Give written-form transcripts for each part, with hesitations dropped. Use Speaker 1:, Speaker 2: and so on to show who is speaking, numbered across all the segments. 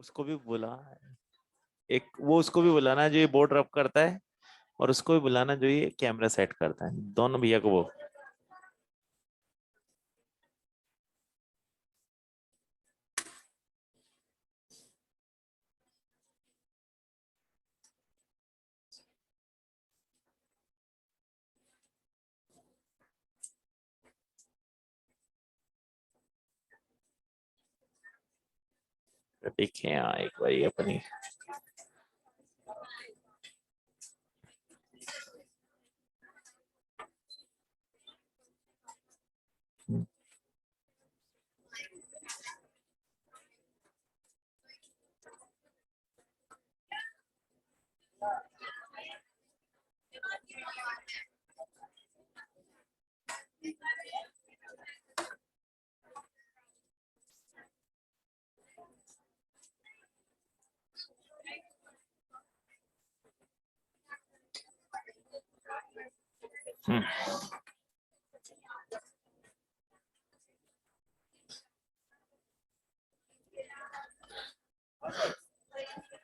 Speaker 1: उसको भी बुला, एक वो उसको भी बुलाना जो ये बोर्ड रब करता है, और उसको भी बुलाना जो ये कैमरा सेट करता है, दोनों भैया को वो। देखे हाँ एक बार ये अपनी।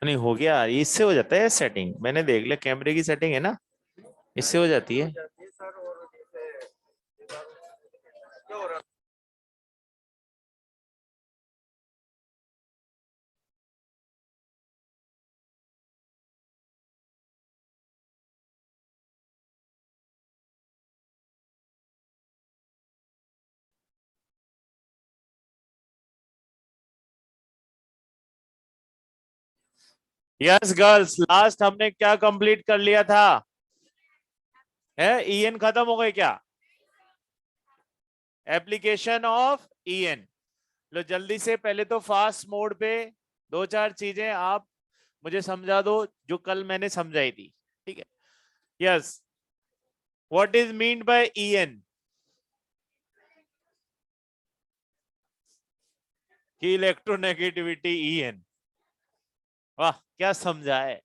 Speaker 1: नहीं हो गया, इससे हो जाता है सेटिंग, मैंने देख लिया कैमरे की सेटिंग है ना, इससे हो जाती है। यस गर्ल्स, लास्ट हमने क्या कंप्लीट कर लिया था? है ईएन खत्म हो गए क्या? Application of ईएन। लो जल्दी से, पहले तो फास्ट मोड पे दो चार चीजें आप मुझे समझा दो जो कल मैंने समझाई थी, ठीक है? Yes, what is mean by EN? की इलेक्ट्रोनेगेटिविटी ईएन। वाह क्या समझा है,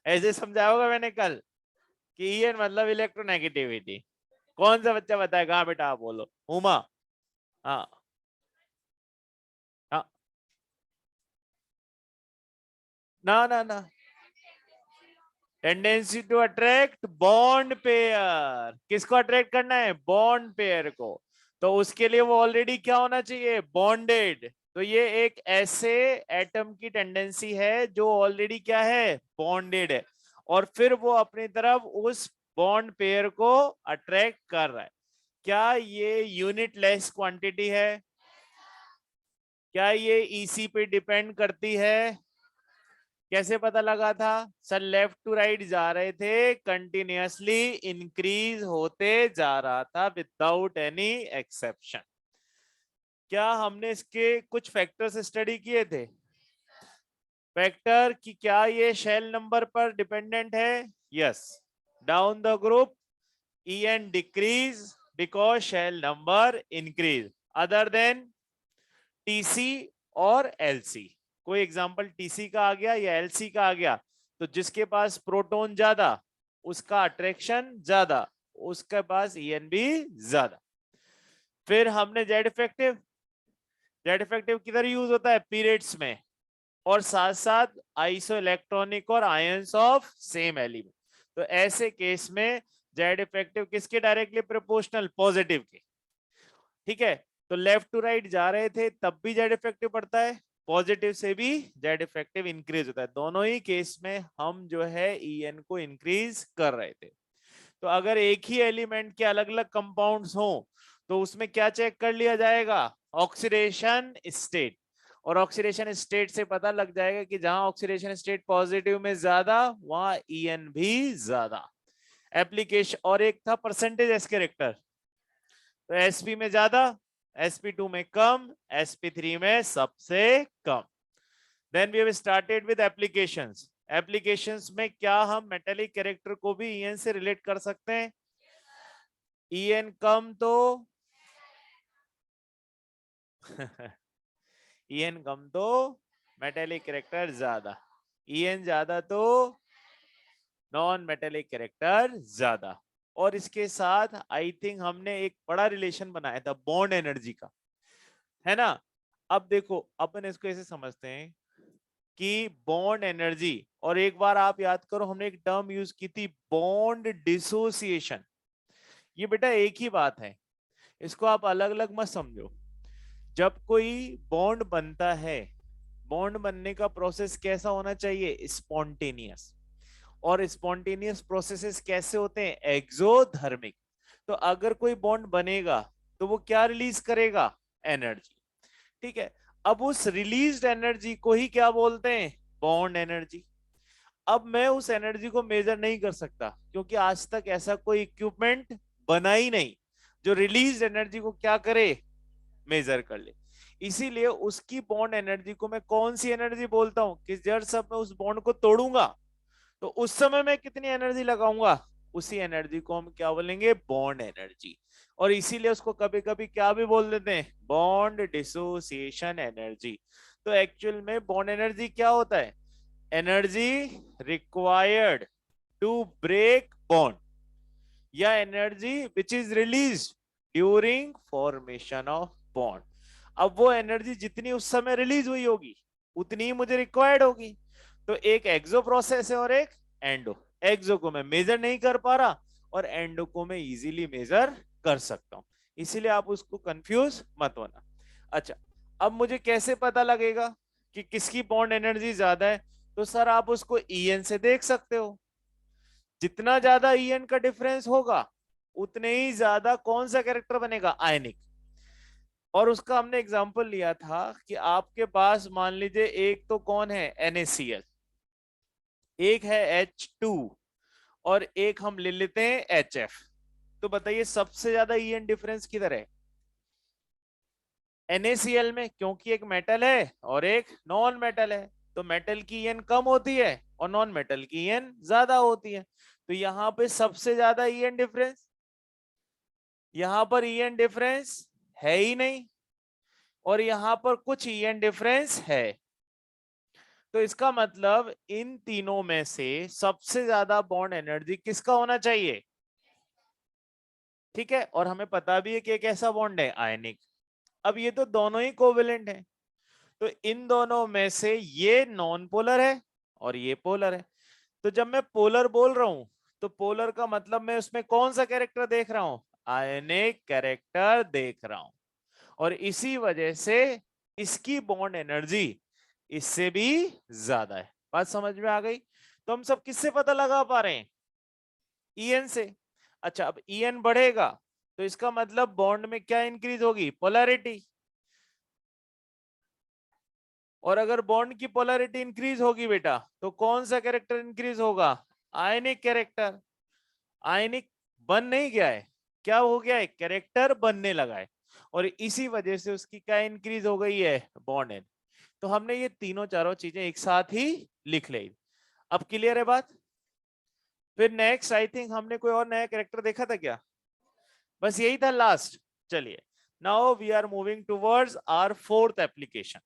Speaker 1: ऐसे समझाया होगा मैंने कल कि ईएन मतलब इलेक्ट्रोनेगेटिविटी। कौन सा बच्चा बताएगा? हाँ बेटा आप बोलो, उमा। हाँ हाँ, ना ना ना, tendency to attract bond pair. किसको अट्रैक्ट करना है? बॉन्ड पेयर को। तो उसके लिए वो ऑलरेडी क्या होना चाहिए? बॉन्डेड। तो ये एक ऐसे एटम की टेंडेंसी है जो ऑलरेडी क्या है? बॉन्डेड है, और फिर वो अपनी तरफ उस बॉन्ड पेयर को अट्रैक्ट कर रहा है। क्या ये यूनिट लेस क्वांटिटी है? क्या ये ईसी पे डिपेंड करती है? कैसे पता लगा था? सर लेफ्ट टू राइट जा रहे थे, कंटिन्यूअसली इंक्रीज होते जा रहा था विदाउट एनी एक्सेप्शन। क्या हमने इसके कुछ फैक्टर्स स्टडी किए थे? फैक्टर कि क्या ये शेल नंबर पर डिपेंडेंट है? Yes. Down the group EN decrease because shell number increase, other than TC और LC। कोई एग्जांपल TC का आ गया या LC का आ गया, तो जिसके पास प्रोटॉन ज्यादा उसका अट्रैक्शन ज्यादा, उसके पास EN भी ज्यादा। फिर हमने जेड इफेक्टिव किधर यूज होता है? पीरियड्स में, और साथ साथ आइसो इलेक्ट्रॉनिक और आयंस ऑफ सेम एलिमेंट। तो ऐसे केस में जेड इफेक्टिव किसके डायरेक्टली प्रोपोर्शनल? पॉजिटिव के। ठीक है, तो लेफ्ट टू राइट जा रहे थे तब भी जेड इफेक्टिव पड़ता है, पॉजिटिव से भी जेड इफेक्टिव इंक्रीज होता है। दोनों ही केस में हम जो है EN को इंक्रीज कर रहे थे। तो अगर एक ही एलिमेंट के अलग अलग कंपाउंड्स हो तो उसमें क्या चेक कर लिया जाएगा? Oxidation state. और ऑक्सीडेशन स्टेट से पता लग जाएगा कि जहां ऑक्सीडेशन स्टेट पॉजिटिव में ज्यादा, वहां EN भी ज्यादा। एप्लीकेशन और एक था परसेंटेज एस कैरेक्टर, तो sp में ज्यादा, sp2 में कम, sp3 में सबसे कम। Then we have started with applications. Applications में क्या हम मेटेलिक कैरेक्टर को भी EN से रिलेट कर सकते हैं? EN कम तो EN कम तो मेटेलिक कैरेक्टर ज्यादा, EN ज्यादा तो नॉन मेटेलिक कैरेक्टर ज्यादा। और इसके साथ आई थिंक हमने एक बड़ा रिलेशन बनाया था बॉन्ड एनर्जी का, है ना? अब देखो अपन इसको ऐसे समझते हैं कि बॉन्ड एनर्जी, और एक बार आप याद करो हमने एक टर्म यूज की थी बॉन्ड डिसोसिएशन। ये बेटा एक ही बात है, इसको आप अलग अलग मत समझो। जब कोई बॉन्ड बनता है, बॉन्ड बनने का प्रोसेस कैसा होना चाहिए? स्पॉन्टेनियस। और स्पॉन्टेनियस प्रोसेसेस कैसे होते हैं? एक्सोथर्मिक। तो अगर कोई बॉन्ड बनेगा तो वो क्या रिलीज करेगा? एनर्जी। ठीक है, अब उस रिलीज्ड एनर्जी को ही क्या बोलते हैं? Bond energy. अब मैं उस एनर्जी को मेजर नहीं कर सकता क्योंकि आज तक ऐसा कोई इक्विपमेंट बना ही नहीं जो रिलीज एनर्जी को क्या करे? मेजर कर ले। इसीलिए उसकी बॉन्ड एनर्जी को मैं कौन सी एनर्जी बोलता हूं? कि जब मैं उस बॉन्ड को तोड़ूंगा तो उस समय मैं कितनी एनर्जी लगाऊंगा, उसी एनर्जी को हम क्या बोलेंगे? Bond energy. और इसीलिए उसको कभी कभी क्या भी बोल देते हैं? Bond dissociation energy. तो एक्चुअल में बॉन्ड एनर्जी क्या होता है? Energy required to break bond, या energy which is release during formation of bond. अब वो एनर्जी जितनी उस समय रिलीज हुई होगी उतनी ही मुझे रिक्वायर्ड होगी। तो एक एक्सो प्रोसेस है और एक एंडो। एक्सो को मैं मेजर नहीं कर पा रहा और एंडो को मैं इजीली मेजर कर सकता हूं, इसीलिए आप उसको कंफ्यूज मत होना। अच्छा, अब मुझे कैसे पता लगेगा कि किसकी बॉन्ड एनर्जी ज्यादा है? तो सर आप उसको ईएन से देख सकते हो। जितना ज्यादा ईएन का डिफरेंस होगा उतने ही ज्यादा कौन सा कैरेक्टर बनेगा? आयनिक। और उसका हमने एग्जांपल लिया था कि आपके पास मान लीजिए एक तो कौन है? NaCl, एक है H2, और एक हम ले लेते हैं HF। तो बताइए सबसे ज्यादा ईएन डिफरेंस किधर है? NaCl में, क्योंकि एक मेटल है और एक नॉन मेटल है। तो मेटल की ईएन कम होती है और नॉन मेटल की ईएन ज्यादा होती है। तो यहां पे सबसे ज्यादा ईएन डिफरेंस, यहां पर ईएन डिफरेंस है ही नहीं, और यहां पर कुछ ईएन डिफरेंस है। तो इसका मतलब इन तीनों में से सबसे ज्यादा बॉन्ड एनर्जी किसका होना चाहिए? ठीक है, और हमें पता भी है कि एक ऐसा बॉन्ड है आयनिक। अब ये तो दोनों ही कोवेलेंट है, तो इन दोनों में से ये नॉन पोलर है और ये पोलर है। तो जब मैं पोलर बोल रहा हूं तो पोलर का मतलब मैं उसमें कौन सा कैरेक्टर देख रहा हूं? आयनिक कैरेक्टर देख रहा हूं। और इसी वजह से इसकी बॉन्ड एनर्जी इससे भी ज्यादा है। बात समझ में आ गई? तो हम सब किससे पता लगा पा रहे हैं? ईएन से। अच्छा, अब ईएन बढ़ेगा तो इसका मतलब बॉन्ड में क्या इंक्रीज होगी? पोलैरिटी। और अगर बॉन्ड की पोलैरिटी इंक्रीज होगी बेटा तो कौन सा कैरेक्टर इंक्रीज होगा? आयनिक कैरेक्टर। आयनिक बन नहीं गया है, क्या हो गया है? कैरेक्टर बनने लगा है। और इसी वजह से उसकी क्या इंक्रीज हो गई है? Bond EN. तो हमने ये तीनों चारों चीजें एक साथ ही लिख ली। अब क्लियर है बात? फिर नेक्स्ट आई थिंक हमने कोई और नया कैरेक्टर देखा था क्या? बस यही था लास्ट। चलिए, now we are moving towards our fourth application.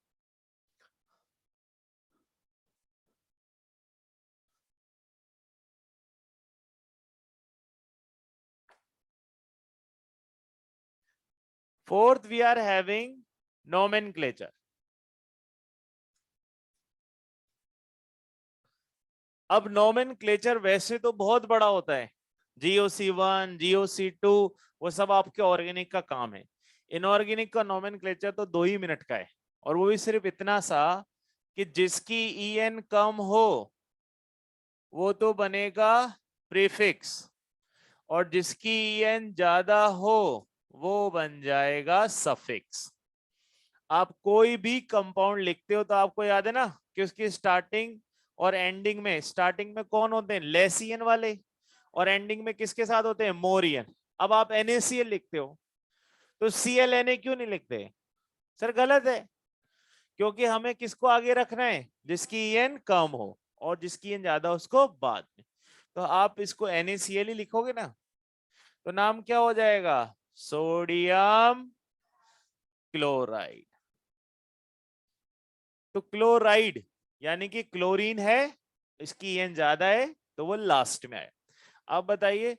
Speaker 1: Fourth we are having nomenclature. अब नोमेनक्लेचर वैसे तो बहुत बड़ा होता है, GOC1 GOC2 वो सब आपके ऑर्गेनिक का काम है। इनऑर्गेनिक का नोमेनक्लेचर तो 2 ही मिनट का है, और वो भी सिर्फ इतना सा कि जिसकी EN कम हो वो तो बनेगा प्रीफिक्स, और जिसकी EN ज्यादा हो वो बन जाएगा सफिक्स। आप कोई भी कंपाउंड लिखते हो तो आपको याद है ना कि उसकी स्टार्टिंग और एंडिंग में, स्टार्टिंग में कौन होते हैं? लेसियन वाले, और एंडिंग में किसके साथ होते हैं? मोरियन। अब आप NaCl लिखते हो तो ClNa क्यों नहीं लिखते? सर गलत है, क्योंकि हमें किसको आगे रखना है? जिसकी EN कम हो, और जिसकी EN ज्यादा उसको बाद में। तो आप इसको NaCl ही लिखोगे ना, तो नाम क्या हो जाएगा? Sodium chloride. तो क्लोराइड यानी कि क्लोरीन है, इसकी EN ज्यादा है तो वो लास्ट में आए। अब बताइए,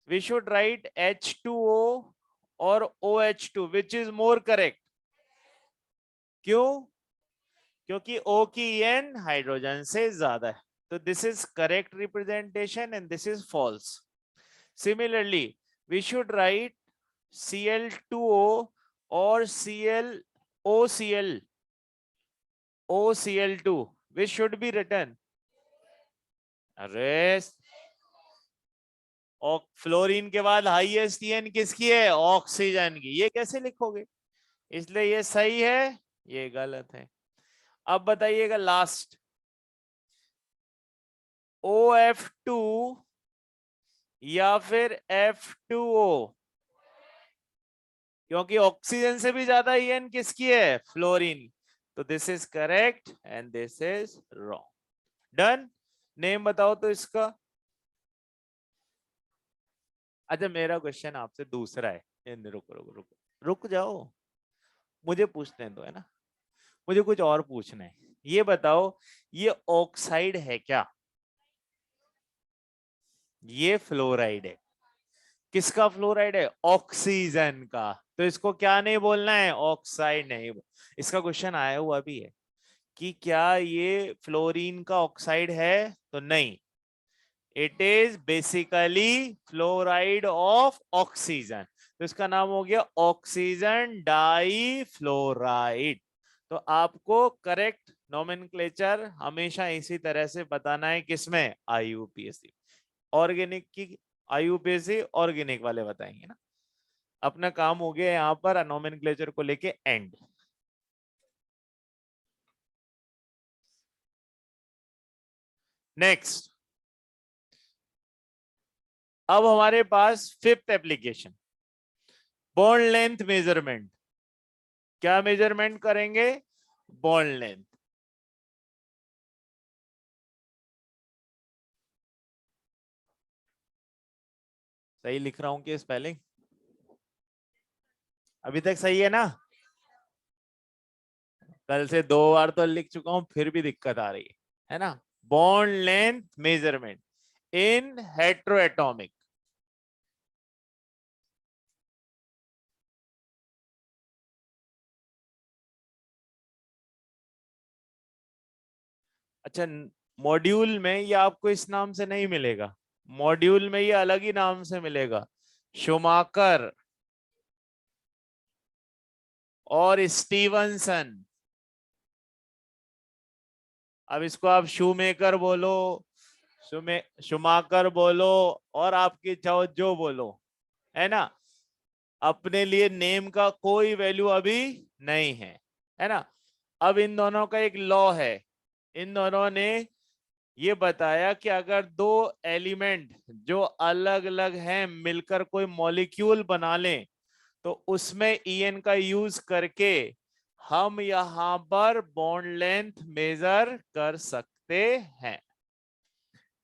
Speaker 1: वी शुड राइट H2O और OH2 which is more correct? क्यों? क्योंकि O की En हाइड्रोजन से ज्यादा है. तो this is correct representation and this is false. Similarly, we should write Cl2O or OCl, OCl2, which should be written. अरे fluorine के बाद हाईएस्ट EN किसकी है? ऑक्सीजन की. ये कैसे लिखोगे? इसलिए ये सही है, ये गलत है. अब बताइएगा लास्ट, OF2 या फिर F2O, क्योंकि ऑक्सीजन से भी ज्यादा EN किसकी है? फ्लोरीन. तो this is correct and this is wrong. Done. Name बताओ तो इसका. अच्छा, मेरा क्वेश्चन आपसे दूसरा है. रुको रुको रुको रुक जाओ, मुझे पूछने दो, है ना. मुझे कुछ और पूछना है. ये बताओ, ये ऑक्साइड है क्या? ये फ्लोराइड है. किसका फ्लोराइड है? ऑक्सीजन का. तो इसको क्या नहीं बोलना है? ऑक्साइड नहीं. इसका क्वेश्चन आया हुआ भी है कि क्या ये फ्लोरीन का ऑक्साइड है? तो नहीं, it is basically fluoride of oxygen. तो इसका नाम हो गया ऑक्सीजन डाई फ्लोराइड. तो आपको करेक्ट नोमेनक्लेचर हमेशा इसी तरह से बताना है. किसमें? IUPAC. ऑर्गेनिक की IUPAC ऑर्गेनिक वाले बताएंगे ना. अपना काम हो गया यहाँ पर नोमेनक्लेचर को लेके एंड. नेक्स्ट, अब हमारे पास fifth application, bond length measurement. क्या मेजरमेंट करेंगे? Bond length. सही लिख रहा हूं कि स्पेलिंग अभी तक सही है ना? कल से 2 बार तो लिख चुका हूं, फिर भी दिक्कत आ रही है ना. Bond length measurement in heteroatomic. अच्छा, मॉड्यूल में ये आपको इस नाम से नहीं मिलेगा. मॉड्यूल में ये अलग ही नाम से मिलेगा, शुमाकर और स्टीवनसन. अब इसको आप शूमेकर बोलो, शुमाकर बोलो, और आपकी इच्छा हो जो बोलो, है ना. अपने लिए नेम का कोई वैल्यू अभी नहीं है ना. अब इन दोनों का एक लॉ है. इन दोनों ने ये बताया कि अगर दो एलिमेंट जो अलग अलग हैं मिलकर कोई मॉलिक्यूल बना लें, तो उसमें EN का यूज करके हम यहां पर बॉन्ड लेंथ मेजर कर सकते हैं.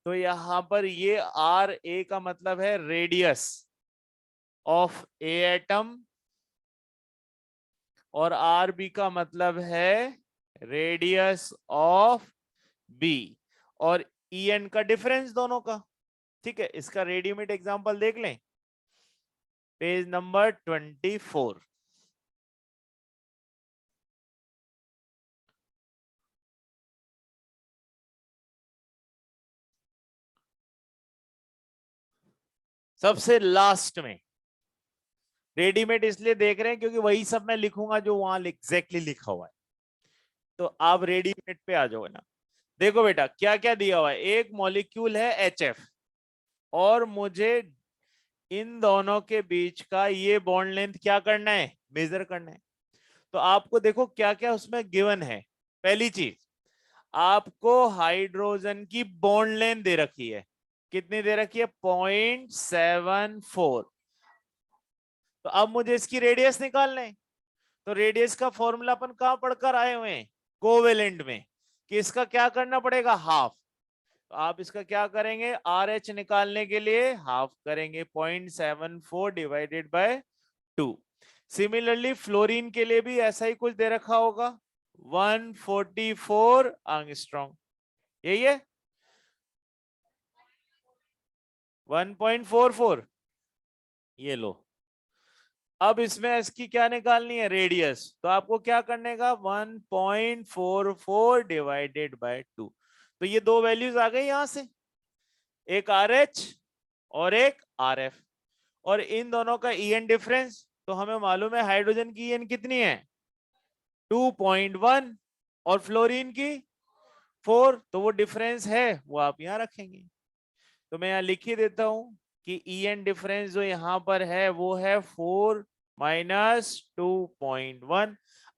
Speaker 1: तो यहां पर ये RA का मतलब है रेडियस ऑफ ए एटम, और RB का मतलब है रेडियस ऑफ B, और EN का डिफरेंस दोनों का. ठीक है, इसका रेडीमेड एग्जांपल देख लें. Page number 24. सबसे लास्ट में रेडीमेड इसलिए देख रहे हैं क्योंकि वही सब मैं लिखूंगा जो वहां एग्जैक्टली लिखा हुआ है. तो आप रेडीमेड पे आ जाओ ना. देखो बेटा, क्या क्या दिया हुआ है. एक मॉलिक्यूल है HF, और मुझे इन दोनों के बीच का ये बॉन्ड लेंथ क्या करना है? मेजर करना है. तो आपको देखो क्या क्या उसमें गिवन है. पहली चीज, आपको हाइड्रोजन की बॉन्ड लेंथ दे रखी है. कितनी दे रखी है? 0.74. तो अब मुझे इसकी रेडियस निकालना है. तो रेडियस का फॉर्मूला अपन कहां पढ़कर आए हुए हैं? कोवेलेंट में. कि इसका क्या करना पड़ेगा? हाफ. तो आप इसका क्या करेंगे? RH निकालने के लिए हाफ करेंगे, 0.74 डिवाइडेड बाय 2. सिमिलरली फ्लोरीन के लिए भी ऐसा ही कुछ दे रखा होगा, 144 एंगस्ट्रॉम. यही है 1.44. ये लो, अब इसमें इसकी क्या निकालनी है, रेडियस। तो आपको क्या करने का, 1.44 डिवाइडेड बाय 2। तो ये दो वैल्यूज आ गई यहां से, एक आर एच और एक आर एफ, और इन दोनों का ईएन डिफरेंस। तो हमें मालूम है हाइड्रोजन की ईएन कितनी है, 2.1, और फ्लोरीन की 4। तो वो डिफरेंस है वो आप यहां रखेंगे। तो मैं यहां लिख ही देता हूं कि ईएन डिफरेंस जो यहां पर है वो है 4 माइनस 2.1।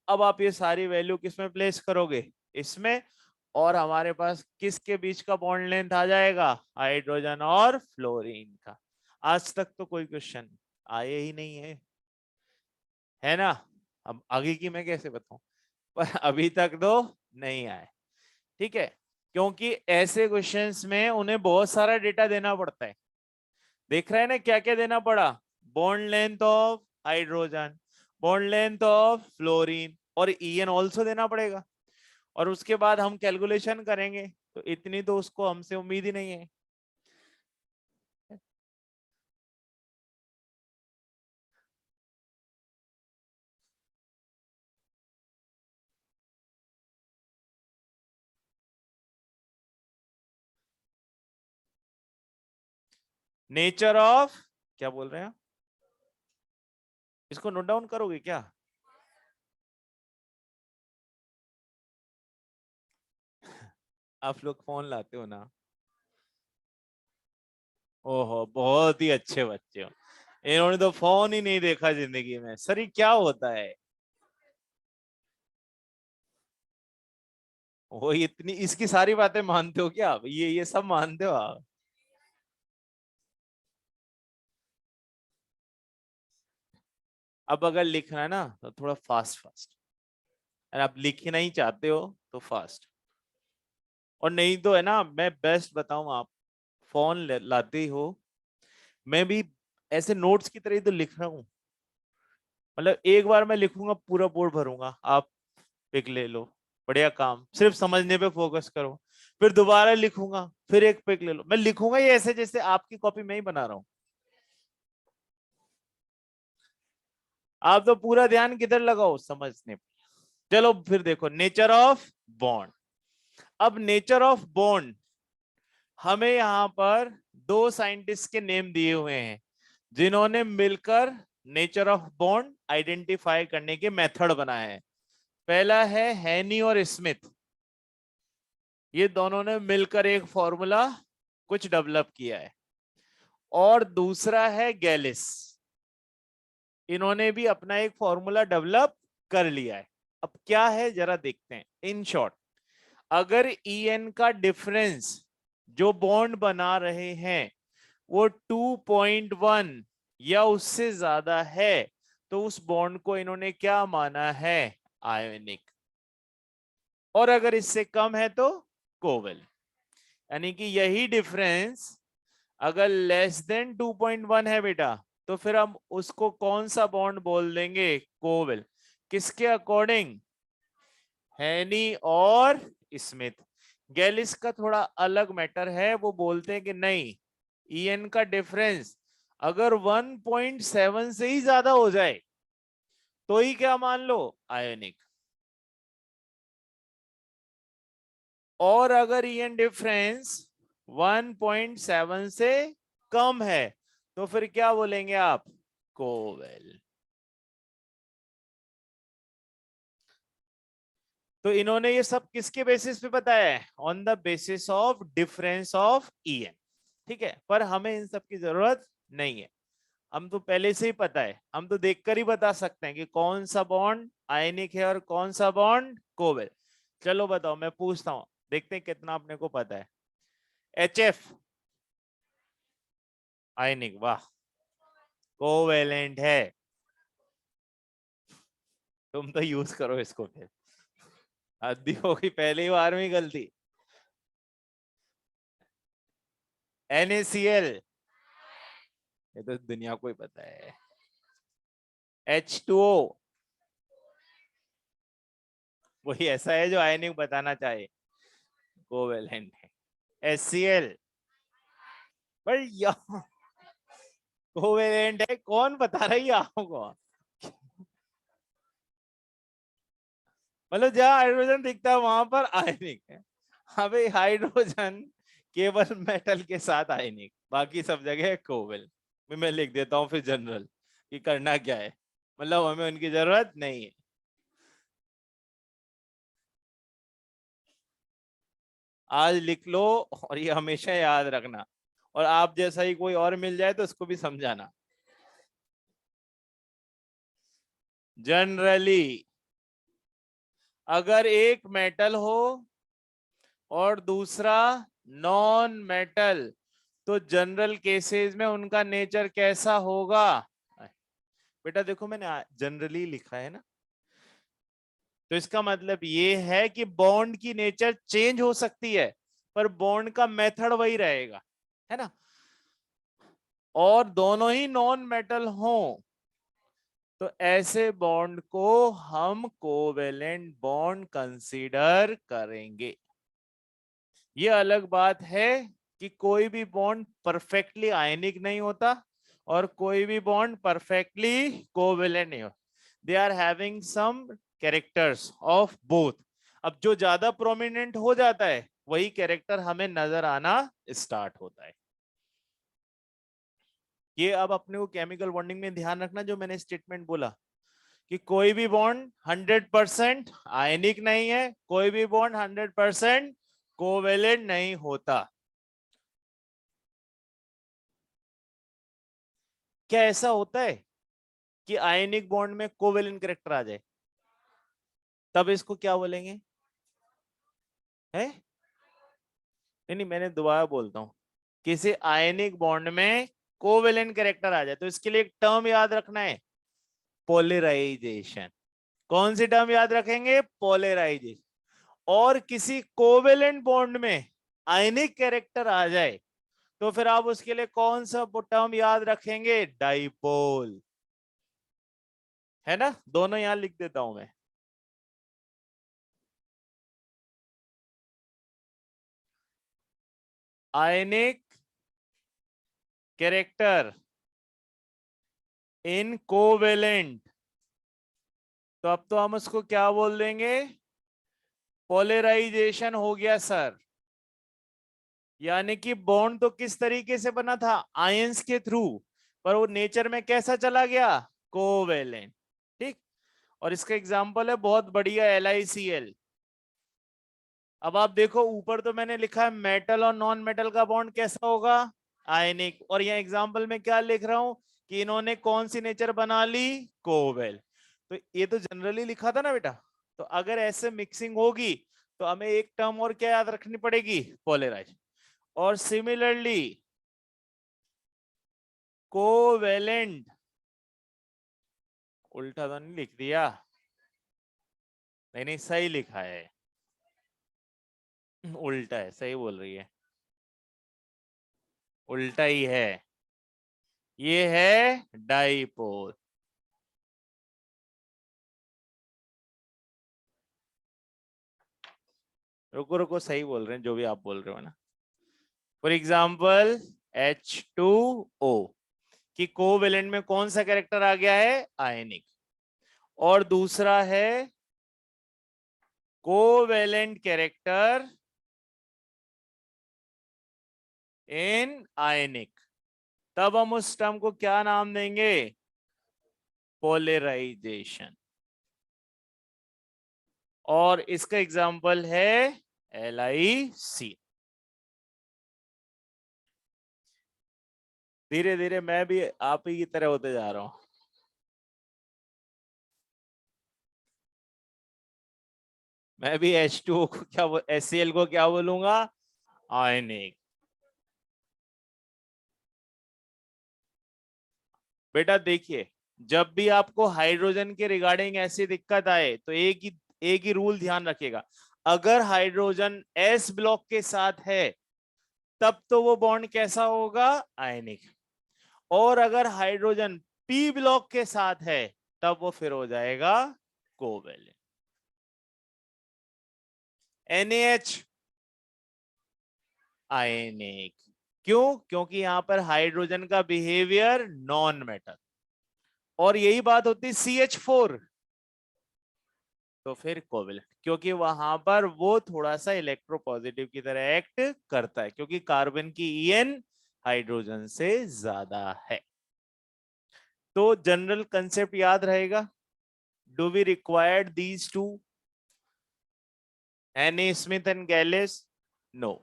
Speaker 1: अब आप ये सारी वैल्यू किसमें प्लेस करोगे, इसमें, और हमारे पास किसके बीच का बॉन्ड लेंथ आ जाएगा, हाइड्रोजन और फ्लोरीन का। आज तक तो कोई क्वेश्चन आए ही नहीं है ना। अब आगे की मैं कैसे बताऊं, पर अभी तक तो नहीं आए, ठीक है। क्योंकि ऐसे क्वेश्चंस में उन्हें बहुत सारा डेटा देना पड़ता है। देख रहे हैं ना क्या क्या देना पड़ा, bond length of hydrogen, bond length of fluorine, और ईएन ऑल्सो देना पड़ेगा। और उसके बाद हम कैलकुलेशन करेंगे, तो इतनी तो उसको हमसे उम्मीद ही नहीं है। नेचर ऑफ, क्या बोल रहे हैं, इसको नोट डाउन करोगे क्या। आप लोग फोन लाते हो ना, ओहो बहुत ही अच्छे बच्चे हो, इन्होंने तो फोन ही नहीं देखा जिंदगी में। सर ये क्या होता है, वो इतनी इसकी सारी बातें मानते हो क्या आप, ये सब मानते हो आप। अब अगर लिखना है ना तो थोड़ा फास्ट फास्ट, अगर आप लिखना ही चाहते हो तो फास्ट, और नहीं तो है ना, मैं बेस्ट बताऊं, आप फोन लाते हो, मैं भी ऐसे नोट्स की तरह ही तो लिख रहा हूँ। मतलब एक बार मैं लिखूंगा पूरा बोर्ड भरूंगा, आप पिक ले लो, बढ़िया काम, सिर्फ समझने पे फोकस करो। फिर दोबारा लिखूंगा, फिर एक पिक ले लो, मैं लिखूंगा ये ऐसे जैसे आपकी कॉपी में ही बना रहा हूँ। आप तो पूरा ध्यान किधर लगाओ, समझने पे। चलो फिर देखो, नेचर ऑफ बॉन्ड। अब नेचर ऑफ बॉन्ड हमें यहां पर दो साइंटिस्ट के नेम दिए हुए हैं जिन्होंने मिलकर नेचर ऑफ बॉन्ड आइडेंटिफाई करने के मेथड बनाए हैं। पहला है हैनी और स्मिथ, ये दोनों ने मिलकर एक फॉर्मूला कुछ डेवलप किया है। और दूसरा है गैलिस, इन्होंने भी अपना एक फॉर्मूला डेवलप कर लिया है। अब क्या है जरा देखते हैं। इन शॉर्ट, अगर ईएन का डिफरेंस जो बॉन्ड बना रहे हैं वो 2.1 या उससे ज्यादा है, तो उस बॉन्ड को इन्होंने क्या माना है, आयोनिक। और अगर इससे कम है तो कोवल। यानी कि यही डिफरेंस अगर लेस देन 2.1 है बेटा, तो फिर हम उसको कौन सा बॉन्ड बोल देंगे, कोवल। किसके अकॉर्डिंग, हैनी और स्मिथ। गैलिस का थोड़ा अलग मैटर है, वो बोलते हैं कि नहीं, ईएन का डिफरेंस अगर 1.7 से ही ज्यादा हो जाए तो ही क्या मान लो, आयोनिक। और अगर ईएन डिफरेंस 1.7 से कम है तो फिर क्या बोलेंगे आप, कोवेल। तो इन्होंने ये सब किसके बेसिस पे बताया है, on the basis of difference of EN. ठीक है, पर हमें इन सब की जरूरत नहीं है, हम तो पहले से ही पता है, हम तो देखकर ही बता सकते हैं कि कौन सा बॉन्ड आयनिक है और कौन सा बॉन्ड कोवेल। चलो बताओ, मैं पूछता हूं, देखते हैं कितना अपने को पता है। एच एफ आयनिक, वाह, कोवेलेंट है। तुम तो यूज करो इसको फिर, हद्दी होगी, पहली बार में ही गलती। NaCl, ये तो दुनिया को ही पता है। H2O, वही ऐसा है जो आयनिक बताना चाहे, कोवेलेंट है। HCl, पर यहाँ कोवेलेंट है, कौन बता रही है आपको। मतलब जहाँ हाइड्रोजन दिखता है वहां पर आयनिक है। अबे हाइड्रोजन केवल मेटल के साथ आयनिक, बाकी सब जगह कोवल। मैं लिख देता हूँ फिर जनरल कि करना क्या है, मतलब हमें उनकी जरूरत नहीं है। आज लिख लो और ये हमेशा याद रखना, और आप जैसा ही कोई और मिल जाए तो उसको भी समझाना। जनरली अगर एक मेटल हो और दूसरा नॉन मेटल, तो जनरल केसेस में उनका नेचर कैसा होगा? बेटा देखो मैंने जनरली लिखा है ना, तो इसका मतलब ये है कि बॉन्ड की नेचर चेंज हो सकती है पर बॉन्ड का मेथड वही रहेगा, है ना। और दोनों ही नॉन मेटल हों तो ऐसे बॉन्ड को हम कोवेलेंट बॉन्ड कंसीडर करेंगे। ये अलग बात है कि कोई भी बॉन्ड परफेक्टली आयनिक नहीं होता और कोई भी बॉन्ड परफेक्टली कोवेलेंट नहीं होता। They are having some characters of both. अब जो ज्यादा प्रोमिनेंट हो जाता है वही कैरेक्टर हमें नजर आना स्टार्ट होता है। ये अब अपने को केमिकल बॉन्डिंग में ध्यान रखना, जो मैंने स्टेटमेंट बोला कि कोई भी बॉन्ड 100% आयनिक नहीं है, कोई भी बॉन्ड 100% कोवेलेंट नहीं होता। क्या ऐसा होता है कि आयनिक बॉन्ड में कोवेलेंट कैरेक्टर आ जाए? तब इसको क्या बोलेंगे? है नहीं नहीं, मैंने दोबारा बोलता हूं, किसी आयनिक बॉन्ड में कोवेलेंट कैरेक्टर आ जाए तो इसके लिए एक टर्म याद रखना है, पोलराइजेशन। कौन सी टर्म याद रखेंगे? पोलराइजेशन। और किसी कोवेलेंट बॉन्ड में आयनिक कैरेक्टर आ जाए तो फिर आप उसके लिए कौन सा टर्म याद रखेंगे? डाइपोल। है ना, दोनों यहां लिख देता हूं मैं। आयनिक कैरेक्टर इन कोवेलेंट, तो अब तो हम उसको क्या बोल देंगे? पोलराइजेशन हो गया सर। यानी कि बॉन्ड तो किस तरीके से बना था? आयंस के थ्रू, पर वो नेचर में कैसा चला गया? कोवेलेंट। ठीक। और इसका एग्जांपल है बहुत बढ़िया, LiCl। अब आप देखो ऊपर तो मैंने लिखा है मेटल और नॉन मेटल का बॉन्ड कैसा होगा? आयनिक। और यहाँ एग्जांपल में क्या लिख रहा हूं कि इन्होंने कौन सी नेचर बना ली? कोवेल। तो ये तो जनरली लिखा था ना बेटा। तो अगर ऐसे मिक्सिंग होगी तो हमें एक टर्म और क्या याद रखनी पड़ेगी? पोलराइज। और सिमिलरली कोवेलेंट, उल्टा तो नहीं लिख दिया? नहीं नहीं, सही लिखा है। उल्टा है, सही बोल रही है। उल्टा ही है। ये है डाइपोल। रुको रुको, सही बोल रहे हैं जो भी आप बोल रहे हो ना। फॉर एग्जाम्पल H2O कि कोवेलेंट में कौन सा कैरेक्टर आ गया है? आयनिक। और दूसरा है कोवेलेंट कैरेक्टर इन आयनिक, तब हम उस टर्म को क्या नाम देंगे? पोलराइजेशन। और इसका एग्जाम्पल है LiC। धीरे धीरे मैं भी आप ही की तरह होते जा रहा हूं। मैं भी H2O को क्या HCl को क्या बोलूंगा? आयनिक। बेटा देखिए, जब भी आपको हाइड्रोजन के रिगार्डिंग ऐसी दिक्कत आए तो एक ही रूल ध्यान रखिएगा। अगर हाइड्रोजन S ब्लॉक के साथ है तब तो वो बॉन्ड कैसा होगा? आयनिक। और अगर हाइड्रोजन P ब्लॉक के साथ है तब वो फिर हो जाएगा कोवेलेंट। NaH आयनिक। क्यों? क्योंकि यहां पर हाइड्रोजन का बिहेवियर नॉन मेटल। और यही बात होती है CH4। तो फिर कोवेलेंट, क्योंकि वहां पर वो थोड़ा सा इलेक्ट्रोपॉजिटिव की तरह एक्ट करता है, क्योंकि कार्बन की ईएन हाइड्रोजन से ज्यादा है। तो जनरल कंसेप्ट याद रहेगा। Do we required these two, any Smith and Gallis? No.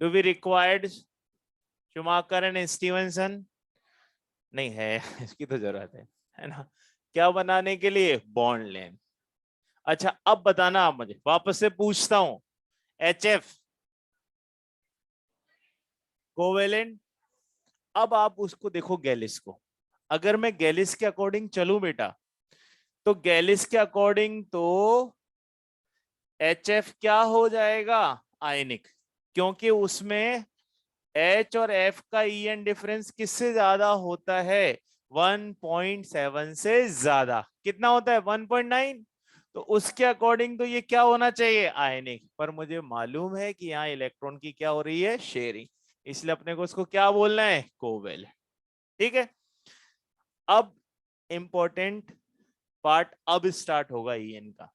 Speaker 1: Do we required Schomaker and Stevenson? नहीं है इसकी तो जरूरत है ना, क्या बनाने के लिए? Bond length. अच्छा अब बताना आप मुझे, वापस से पूछता हूं, HF कोवेलेंट। अब आप उसको देखो गैलिस को, अगर मैं गैलिस के अकॉर्डिंग चलूं बेटा, तो गैलिस के अकॉर्डिंग तो HF क्या हो जाएगा? आयनिक, क्योंकि उसमें H और F का EN डिफरेंस किससे ज्यादा होता है? 1.7 से ज्यादा। कितना होता है? 1.9। तो उसके अकॉर्डिंग तो ये क्या होना चाहिए? आयनिक। पर मुझे मालूम है कि यहाँ इलेक्ट्रॉन की क्या हो रही है? शेयरिंग, इसलिए अपने को उसको क्या बोलना है? कोवेलेंट। ठीक है। अब इंपॉर्टेंट पार्ट अब स्टार्ट होगा ईएन का।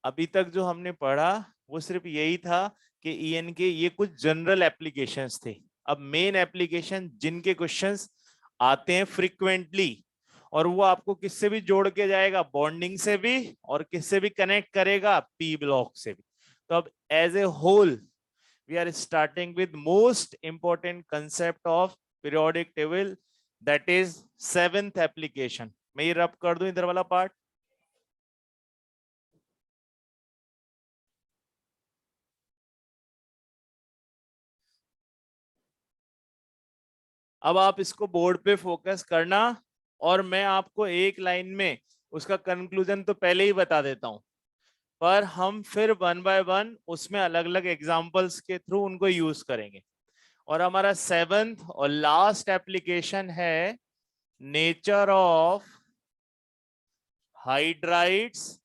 Speaker 1: अभी तक जो हमने पढ़ा वो सिर्फ यही था कि ईएन के ये कुछ जनरल एप्लीकेशंस थे। अब मेन एप्लीकेशन जिनके क्वेश्चंस आते हैं फ्रीक्वेंटली, और वो आपको किससे भी जोड़ के जाएगा? बॉन्डिंग से भी, और किससे भी कनेक्ट करेगा? पी ब्लॉक से भी। तो अब as a whole we are starting with most important concept of periodic table, that is seventh application. मैं ये रब कर दूं इधर वाला पार्ट। अब आप इसको बोर्ड पे फोकस करना, और मैं आपको एक लाइन में उसका कंक्लूजन तो पहले ही बता देता हूं, पर हम फिर वन बाय वन उसमें अलग अलग एग्जांपल्स के थ्रू उनको यूज करेंगे। और हमारा सेवेंथ और लास्ट एप्लीकेशन है nature of hydrides,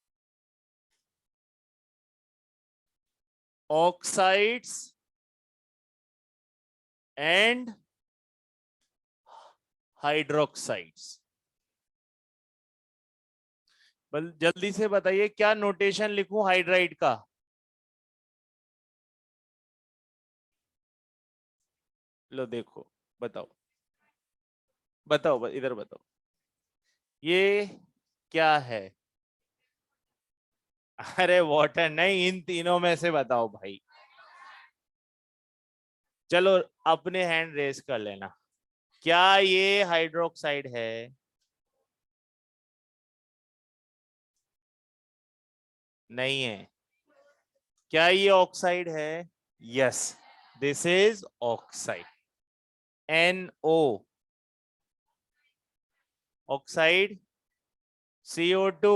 Speaker 1: oxides and hydroxides. बल जल्दी से बताइए क्या नोटेशन लिखूं हाइड्राइड का? लो देखो, बताओ बताओ, इधर बताओ, ये क्या है? अरे वाटर नहीं, इन तीनों में से बताओ भाई। चलो अपने हैंड रेस कर लेना। क्या ये हाइड्रोक्साइड है? नहीं है। क्या ये ऑक्साइड है? Yes, this is oxide. NO oxide, CO2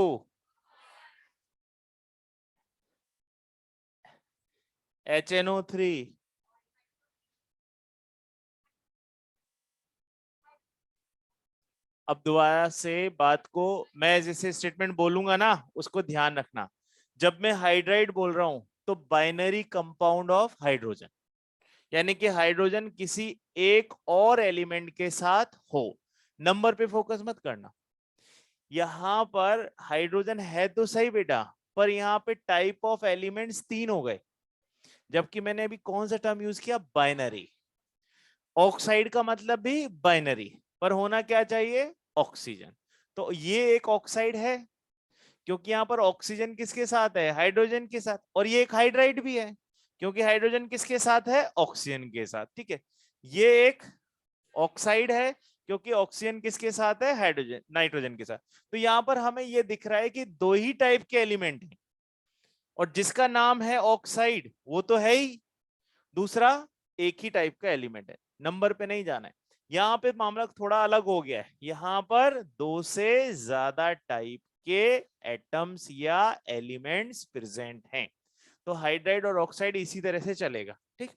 Speaker 1: HNO3। अब दोबारा से बात को, मैं जैसे स्टेटमेंट बोलूंगा ना उसको ध्यान रखना। जब मैं हाइड्राइड बोल रहा हूं तो बाइनरी कंपाउंड ऑफ हाइड्रोजन, यानी कि हाइड्रोजन किसी एक और एलिमेंट के साथ हो। नंबर पे फोकस मत करना। यहां पर हाइड्रोजन है तो सही बेटा, पर यहाँ पे टाइप ऑफ एलिमेंट्स तीन हो गए, जबकि मैंने अभी कौन सा टर्म यूज किया? बाइनरी। ऑक्साइड का मतलब भी बाइनरी, पर होना क्या चाहिए? ऑक्सीजन। तो ये एक ऑक्साइड है, क्योंकि यहाँ पर ऑक्सीजन किसके साथ है? हाइड्रोजन के साथ। और ये एक हाइड्राइड भी है, क्योंकि हाइड्रोजन किसके साथ है? ऑक्सीजन के साथ। ठीक है। ये एक ऑक्साइड है, क्योंकि ऑक्सीजन किसके साथ है? हाइड्रोजन नाइट्रोजन के साथ। तो यहाँ पर हमें ये दिख रहा है कि दो ही टाइप के एलिमेंट हैं, और जिसका नाम है ऑक्साइड वो तो है ही, दूसरा एक ही टाइप का एलिमेंट है। नंबर पे नहीं जाना है। यहाँ पे मामला थोड़ा अलग हो गया है, यहाँ पर दो से ज्यादा टाइप के एटम्स या एलिमेंट्स प्रेजेंट हैं। तो हाइड्राइड और ऑक्साइड इसी तरह से चलेगा। ठीक।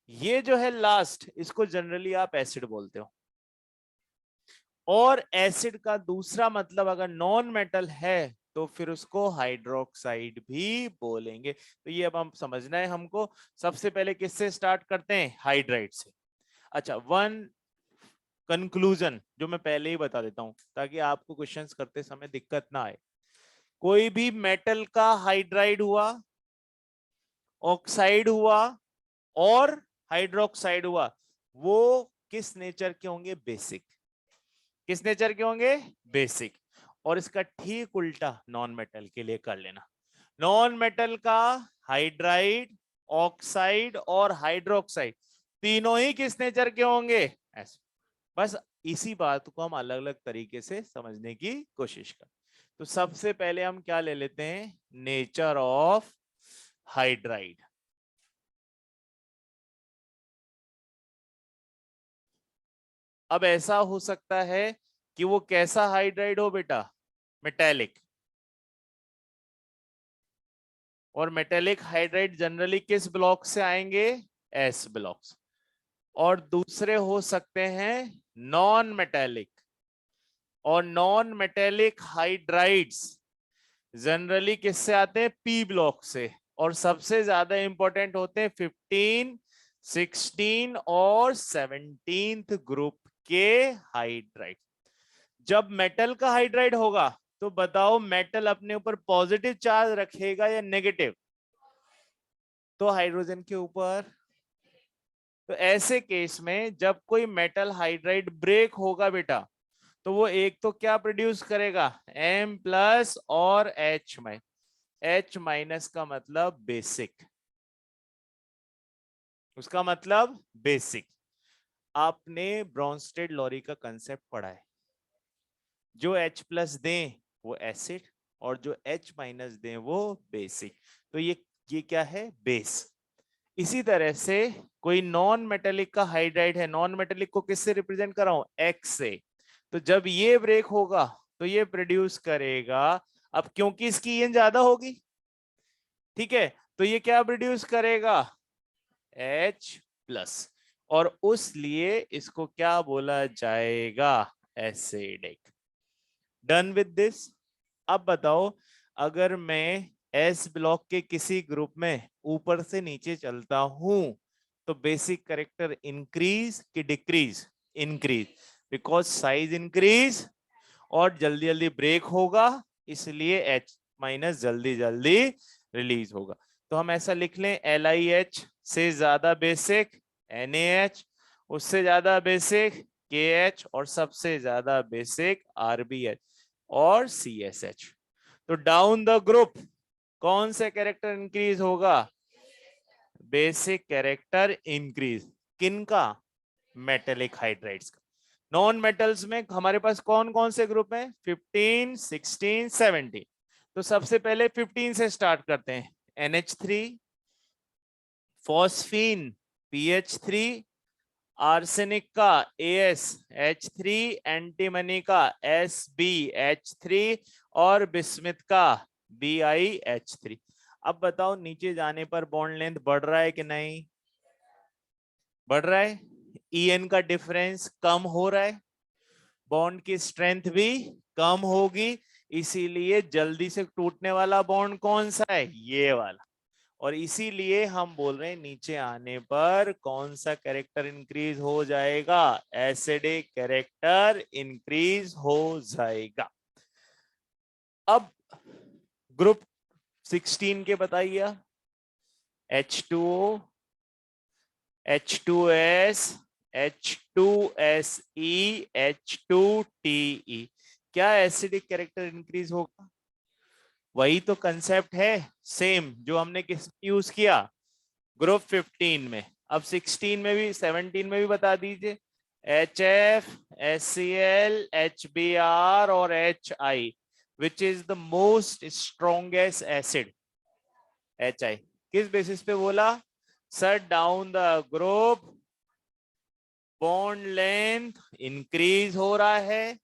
Speaker 1: ये जो है लास्ट, इसको जनरली आप एसिड बोलते हो। और एसिड का दूसरा मतलब अगर नॉन मेटल है तो फिर उसको हाइड्रोक्साइड भी बोलेंगे। तो ये अब हम समझना है हमको। सबसे पहले किससे स्टार्ट करते हैं? हाइड्राइड से। अच्छा, वन कंक्लूजन जो मैं पहले ही बता देता हूं ताकि आपको क्वेश्चंस करते समय दिक्कत ना आए। कोई भी मेटल का हाइड्राइड हुआ, ऑक्साइड हुआ और हाइड्रोक्साइड हुआ, वो किस नेचर के होंगे? बेसिक। किस नेचर के होंगे? बेसिक। और इसका ठीक उल्टा नॉन मेटल के लिए कर लेना। नॉन मेटल का हाइड्राइड, ऑक्साइड और हाइड्रोक्साइड तीनों ही किस नेचर के होंगे? ऐसे। बस इसी बात को हम अलग अलग तरीके से समझने की कोशिश कर। तो सबसे पहले हम क्या ले लेते हैं? Nature of hydride. अब ऐसा हो सकता है कि वो कैसा हाइड्राइड हो बेटा? मेटेलिक। और मेटेलिक हाइड्राइड जनरली किस ब्लॉक से आएंगे? S blocks. और दूसरे हो सकते हैं नॉन मेटेलिक। और नॉन मेटेलिक हाइड्राइड्स जनरली किससे आते हैं? पी ब्लॉक से। और सबसे ज्यादा इंपॉर्टेंट होते हैं 15, 16 और 17th ग्रुप के हाइड्राइड। जब मेटल का हाइड्राइड होगा तो बताओ मेटल अपने ऊपर पॉजिटिव चार्ज रखेगा या नेगेटिव? तो हाइड्रोजन के ऊपर। तो ऐसे केस में जब कोई मेटल हाइड्राइड ब्रेक होगा बेटा, तो वो एक तो क्या प्रोड्यूस करेगा? M प्लस और H माइनस। H माइनस का मतलब बेसिक। उसका मतलब बेसिक। आपने ब्रॉन्स्टेड लॉरी का कंसेप्ट पढ़ा है। जो H प्लस दें वो एसिड, और जो H माइनस दें वो बेसिक। तो ये क्या है? बेस। इसी तरह से कोई नॉन मेटेलिक का हाइड्राइड है, नॉन मेटेलिक को किससे रिप्रेजेंट कर रहा हूं? X से। तो जब ये ब्रेक होगा तो ये प्रोड्यूस करेगा, अब क्योंकि इसकी ईएन ज्यादा होगी, ठीक है, तो ये क्या प्रोड्यूस करेगा? H plus. और उस लिए इसको क्या बोला जाएगा? एसिडिक। Done with this. अब बताओ, अगर मैं एस ब्लॉक के किसी ग्रुप में ऊपर से नीचे चलता हूं तो बेसिक कैरेक्टर इंक्रीज कि decrease? Increase, because size increase और जल्दी जल्दी ब्रेक होगा, इसलिए H माइनस जल्दी जल्दी रिलीज होगा। तो हम ऐसा लिख लें, LiH से ज्यादा बेसिक NaH, उससे ज्यादा बेसिक KH, और सबसे ज्यादा बेसिक RBH और CSH। तो डाउन द ग्रुप कौन से कैरेक्टर इंक्रीज होगा? Basic character increase. किनका? मेटेलिक हाइड्राइड्स का। नॉन मेटल्स में हमारे पास कौन कौन से ग्रुप हैं? 15, 16, 17। तो सबसे पहले 15 से स्टार्ट करते हैं। NH3, फॉस्फीन PH3, आर्सेनिक का AsH3, एंटीमनी का SbH3 और बिस्मिथ का BiH3। अब बताओ नीचे जाने पर बॉन्ड लेंथ बढ़ रहा है कि नहीं? बढ़ रहा है। En का डिफरेंस कम हो रहा है, बॉन्ड की स्ट्रेंथ भी कम होगी, इसीलिए जल्दी से टूटने वाला बॉन्ड कौन सा है? ये वाला। और इसीलिए हम बोल रहे हैं नीचे आने पर कौन सा कैरेक्टर इंक्रीज हो जाएगा? एसिडिक कैरेक्टर इंक्रीज हो जाएगा। अब ग्रुप 16 के बताइए। H2O, H2S, H2SE, H2TE। क्या एसिडिक कैरेक्टर इंक्रीज होगा? वही तो कंसेप्ट है, सेम जो हमने किस यूज किया? ग्रुप 15 में। अब 16 में भी, 17 में भी बता दीजिए। HF, HCl, HBr और HI, which is the most strongest acid? HI। किस बेसिस पे बोला? Sir down the group bond length increase हो रहा है,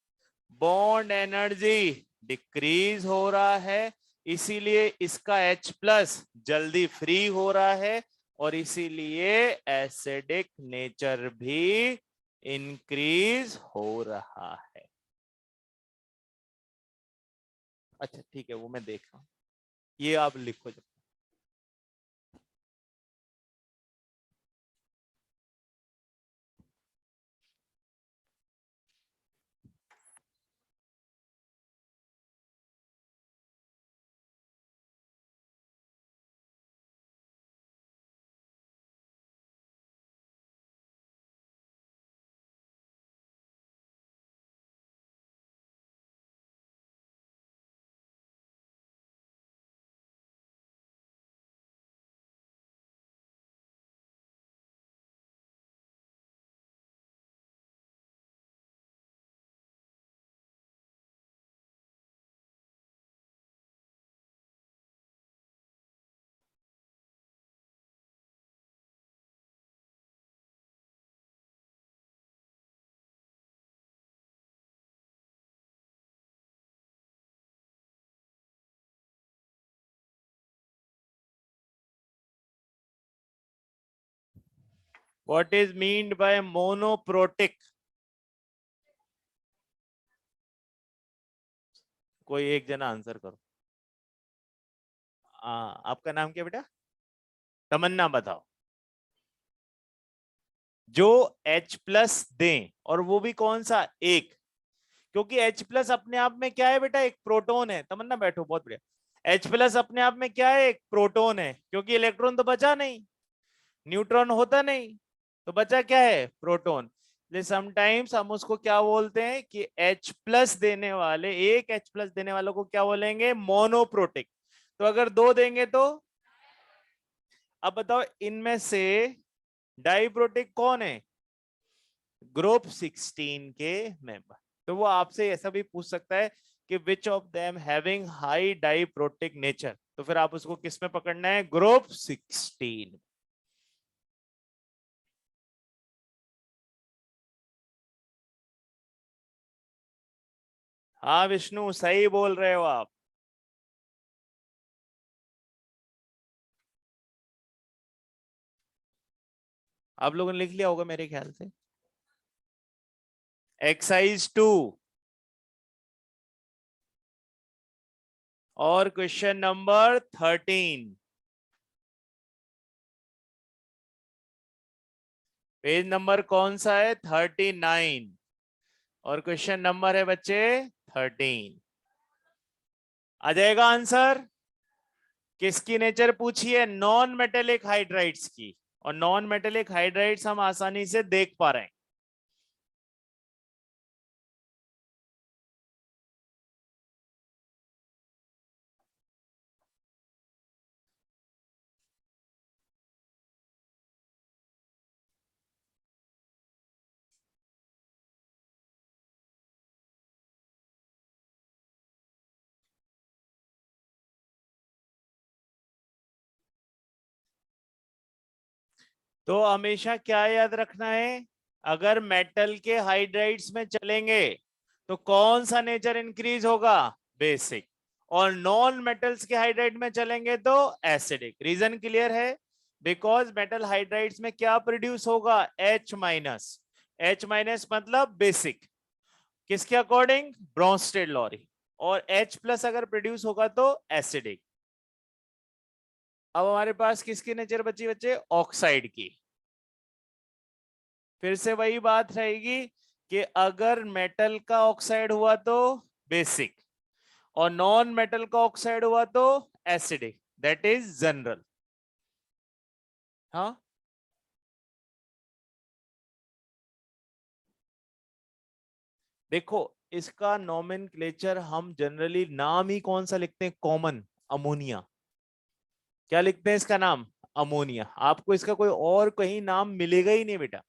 Speaker 1: बॉन्ड एनर्जी डिक्रीज हो रहा है, इसीलिए इसका H प्लस जल्दी फ्री हो रहा है, और इसीलिए एसिडिक नेचर भी इंक्रीज हो रहा है। अच्छा ठीक है, वो मैं देख रहा हूं, ये आप लिखो जब। What is meant by monoprotic? कोई एक जना आंसर करो। आपका नाम क्या बेटा? तमन्ना, बताओ। जो H प्लस दें, और वो भी कौन सा? एक। क्योंकि H प्लस अपने आप में क्या है बेटा? एक प्रोटोन है। तमन्ना बैठो, बहुत बढ़िया। H प्लस अपने आप में क्या है? एक प्रोटोन है, क्योंकि इलेक्ट्रॉन तो बचा नहीं, न्यूट्रॉन होता नहीं, तो बचा क्या है? प्रोटोन। समटाइम्स हम उसको क्या बोलते हैं कि H प्लस देने वाले, एक H प्लस देने वालों को क्या बोलेंगे? मोनोप्रोटिक। तो अगर दो देंगे तो? अब बताओ, इनमें से डाइप्रोटिक कौन है? ग्रुप 16 के मेंबर। तो वो आपसे ऐसा भी पूछ सकता है कि which of them having high diprotic nature, तो फिर आप उसको किस में पकड़ना है? ग्रुप 16। हाँ विष्णु, सही बोल रहे हो आप। आप लोगों ने लिख लिया होगा मेरे ख्याल से। एक्सरसाइज 2 और क्वेश्चन नंबर 13, पेज नंबर कौन सा है? 39, और क्वेश्चन नंबर है बच्चे 13। आ जाएगा आंसर? किसकी नेचर पूछी है? नॉन मेटेलिक हाइड्राइड्स की। और नॉन मेटेलिक हाइड्राइड्स हम आसानी से देख पा रहे हैं। तो हमेशा क्या याद रखना है? अगर मेटल के हाइड्राइड्स में चलेंगे तो कौन सा नेचर इंक्रीज होगा? बेसिक। और नॉन मेटल्स के हाइड्राइड में चलेंगे तो एसिडिक। रीजन क्लियर है? बिकॉज मेटल हाइड्राइड्स में क्या प्रोड्यूस होगा? H minus. H माइनस मतलब बेसिक, किसके अकॉर्डिंग? Bronsted Lowry. और H प्लस अगर प्रोड्यूस होगा तो एसिडिक। अब हमारे पास किसकी नेचर बची बच्चे? ऑक्साइड की। फिर से वही बात रहेगी कि अगर मेटल का ऑक्साइड हुआ तो बेसिक, और नॉन मेटल का ऑक्साइड हुआ तो एसिडिक। That is general. हाँ, देखो, इसका नोमेनक्लेचर हम जनरली नाम ही कौन सा लिखते हैं? Common, ammonia. क्या लिखते हैं इसका नाम? अमोनिया। आपको इसका कोई और कहीं नाम मिलेगा ही नहीं बेटा।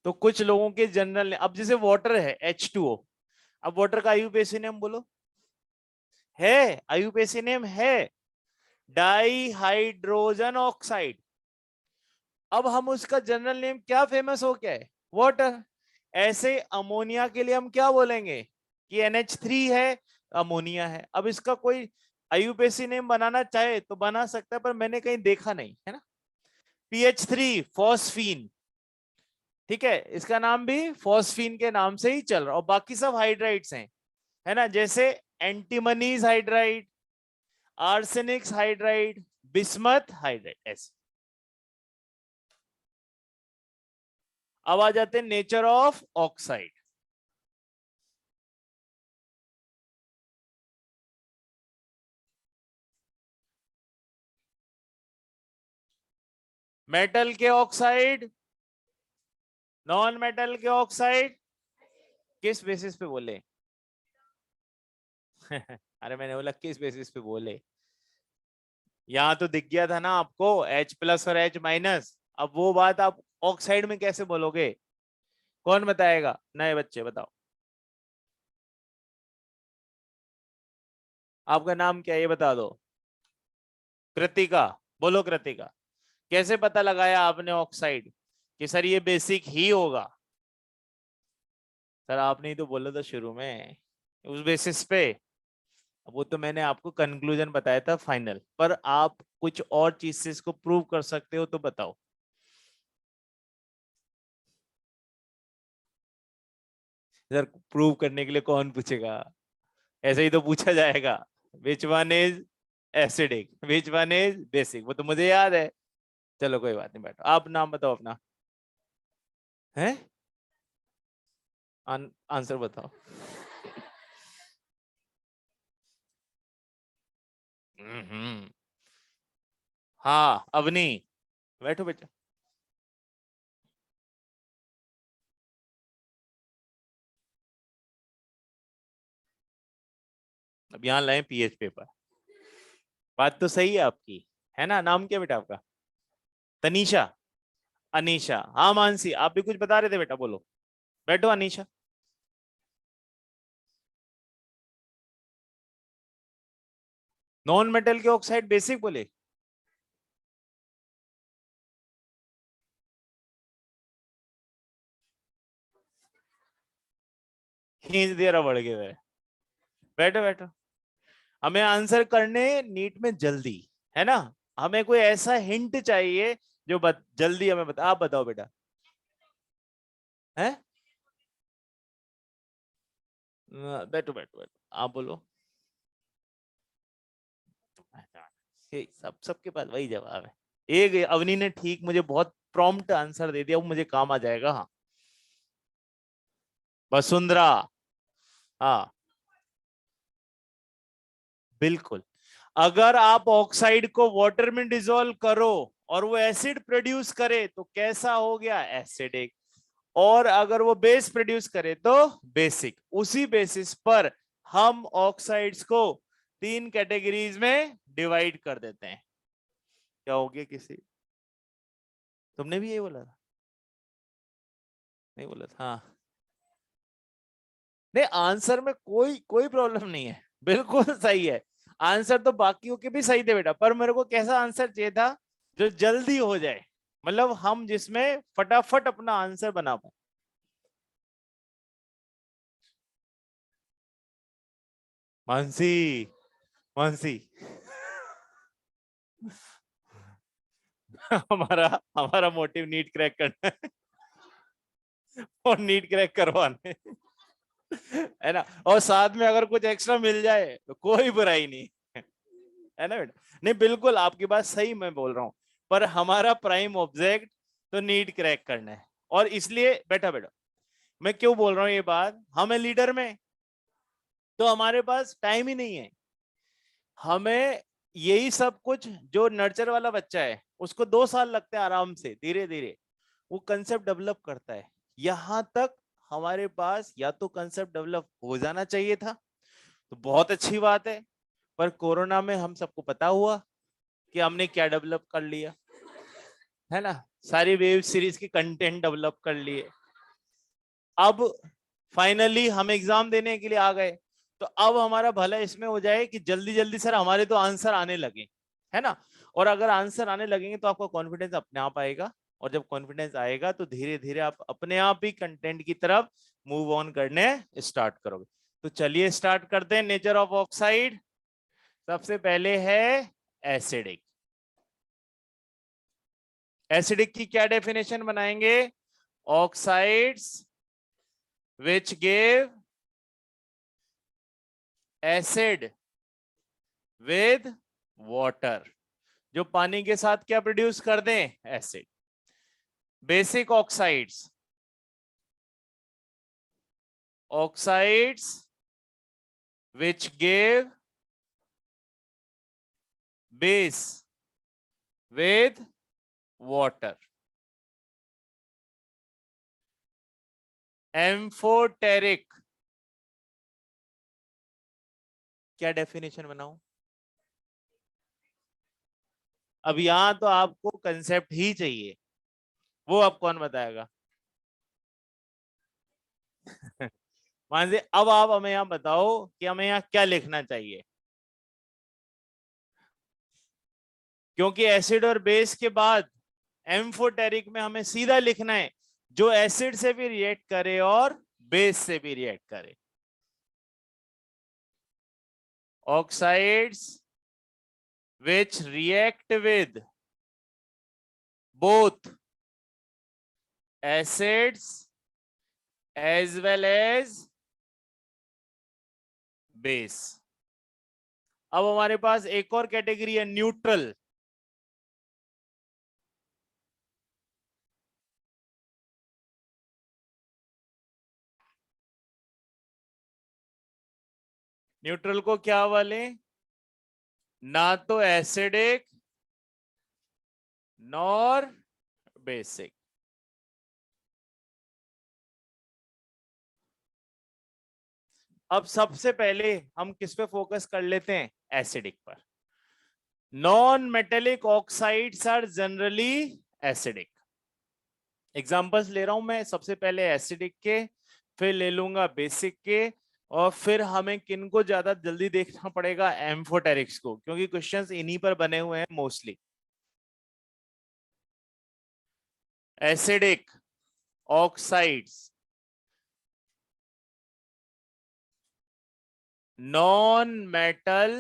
Speaker 1: तो कुछ लोगों के जनरल, अब जैसे वाटर है H2O, अब वाटर का आईयूपीएसी नेम बोलो। है, आईयूपीएसी नेम है डाई हाइड्रोजन ऑक्साइड। अब हम उसका जनरल नेम क्या फेमस हो क्या है? वाटर। ऐसे अमोनिया के लिए हम क्या बोलेंगे कि NH3 है, अमोनिया है। अब इसका कोई आईयूपीएसी नेम बनाना चाहे तो बना सकता है, पर मैंने कहीं देखा नहीं है ना। PH3 फॉस्फीन, ठीक है, इसका नाम भी फॉस्फीन के नाम से ही चल रहा, और बाकी सब हाइड्राइड्स हैं, है ना, जैसे एंटीमनीज हाइड्राइड, आर्सेनिक्स हाइड्राइड, बिस्मथ हाइड्राइड, ऐसे। अब आ जाते हैं नेचर ऑफ ऑक्साइड। मेटल के ऑक्साइड, नॉन मेटल के ऑक्साइड, किस बेसिस पे बोले? अरे मैंने बोला किस बेसिस पे बोले। यहां तो दिख गया था ना आपको, H प्लस और H माइनस। अब वो बात आप ऑक्साइड में कैसे बोलोगे? कौन बताएगा? नए बच्चे बताओ। आपका नाम क्या है ये बता दो। कृतिका, बोलो कृतिका। कैसे पता लगाया आपने ऑक्साइड कि सर ये बेसिक ही होगा? सर आपने ही तो बोला था शुरू में, उस बेसिस पे। वो तो मैंने आपको कंक्लूजन बताया था फाइनल, पर आप कुछ और चीज से इसको प्रूव कर सकते हो तो बताओ। सर प्रूव करने के लिए कौन पूछेगा, ऐसे ही तो पूछा जाएगा। Which one is acidic, which one is basic, वो तो मुझे याद है। चलो कोई बात नहीं, बैठो आप नाम बताओ अपना। है आंसर बताओ। हम्म, हाँ अवनी, बैठो बेटा। अब यहाँ लाए पीएच पेपर। बात तो सही है आपकी, है ना। नाम क्या बेटा आपका? तनीषा, अनीशा, हाँ मानसी, आप भी कुछ बता रहे थे बेटा, बोलो। बैठो अनीशा। नॉन मेटल के ऑक्साइड बेसिक बोले? खींच दे रहा बढ़ के वे। बैठो बैठो। हमें आंसर करने नीट में जल्दी, है ना। हमें कोई ऐसा हिंट चाहिए जो जल्दी हमें बता। आप बताओ बेटा। है बैठो बैठो बैठो, आप बोलो। सब सबके पास वही जवाब है। एक अवनी ने ठीक मुझे बहुत प्रॉम्प्ट आंसर दे दिया, वो मुझे काम आ जाएगा। हाँ वसुंधरा। हाँ बिल्कुल। अगर आप ऑक्साइड को वाटर में डिसॉल्व करो और वो एसिड प्रोड्यूस करे तो कैसा हो गया? एसिडिक। और अगर वो बेस प्रोड्यूस करे तो बेसिक। उसी बेसिस पर हम ऑक्साइड्स को तीन कैटेगरीज में डिवाइड कर देते हैं। क्या हो गया किसी? तुमने भी यही बोला था? नहीं बोला था? हाँ। नहीं, आंसर में कोई कोई प्रॉब्लम नहीं है, बिल्कुल सही है। आंसर तो बाकियों के भी सही थे बेटा, पर मेरे को कैसा आंसर चाहिए था जो जल्दी हो जाए, मतलब हम जिसमें फटाफट अपना आंसर बना पाए। मानसी, मानसी। हमारा हमारा मोटिव नीट क्रैक करना है और नीट क्रैक करवाने, है ना। और साथ में अगर कुछ एक्स्ट्रा मिल जाए तो कोई बुराई नहीं, है ना बेटा। नहीं बिल्कुल आपकी बात सही मैं बोल रहा हूँ, पर हमारा प्राइम ऑब्जेक्ट तो नीट क्रैक करना है। और इसलिए बैठा बेटा, मैं क्यों बोल रहा हूँ ये बात, हमें लीडर में तो हमारे पास टाइम ही नहीं है। हमें यही सब कुछ, जो नर्चर वाला बच्चा है उसको 2 साल लगते हैं आराम से, धीरे धीरे वो कंसेप्ट डेवलप करता है। यहां तक हमारे पास या तो कंसेप्ट डेवलप हो जाना चाहिए था, तो बहुत अच्छी बात है। पर कोरोना में हम सबको पता हुआ कि हमने क्या डेवलप कर लिया, है ना। सारी वेब सीरीज की कंटेंट डेवलप कर लिए। अब फाइनली हम एग्जाम देने के लिए आ गए, तो अब हमारा भला इसमें हो जाए कि जल्दी जल्दी सर हमारे तो आंसर आने लगे, है ना। और अगर आंसर आने लगेंगे तो आपका कॉन्फिडेंस अपने आप आएगा। और जब कॉन्फिडेंस आएगा तो धीरे धीरे आप अपने आप ही कंटेंट की तरफ मूव ऑन करने स्टार्ट करोगे। तो चलिए स्टार्ट करते हैं। नेचर ऑफ ऑक्साइड, सबसे पहले है एसिडिक। एसिडिक की क्या डेफिनेशन बनाएंगे? Oxides which give acid with water, जो पानी के साथ क्या प्रोड्यूस कर दें? Acid. Basic oxides, oxides which give base with water। Amphoteric, क्या डेफिनेशन बनाऊं? अब यहां तो आपको कंसेप्ट ही चाहिए, वो अब कौन बताएगा? मान लीजिए अब आप हमें यहां बताओ कि हमें यहां क्या लिखना चाहिए, क्योंकि एसिड और बेस के बाद एम्फोटेरिक में हमें सीधा लिखना है जो एसिड से भी रिएक्ट करे और बेस से भी रिएक्ट करे। Oxides which react with both acids as well as base. अब हमारे पास एक और कैटेगरी है न्यूट्रल। न्यूट्रल को क्या वाले, ना तो एसिडिक नॉर बेसिक। अब सबसे पहले हम किस पे फोकस कर लेते हैं, एसिडिक पर। Non metallic oxides are generally acidic. Examples ले रहा हूं मैं, सबसे पहले एसिडिक के, फिर ले लूंगा बेसिक के, और फिर हमें किन को ज्यादा जल्दी देखना पड़ेगा, एम्फोटेरिक्स को, क्योंकि क्वेश्चंस इन्हीं पर बने हुए हैं mostly. Acidic oxides, non-metal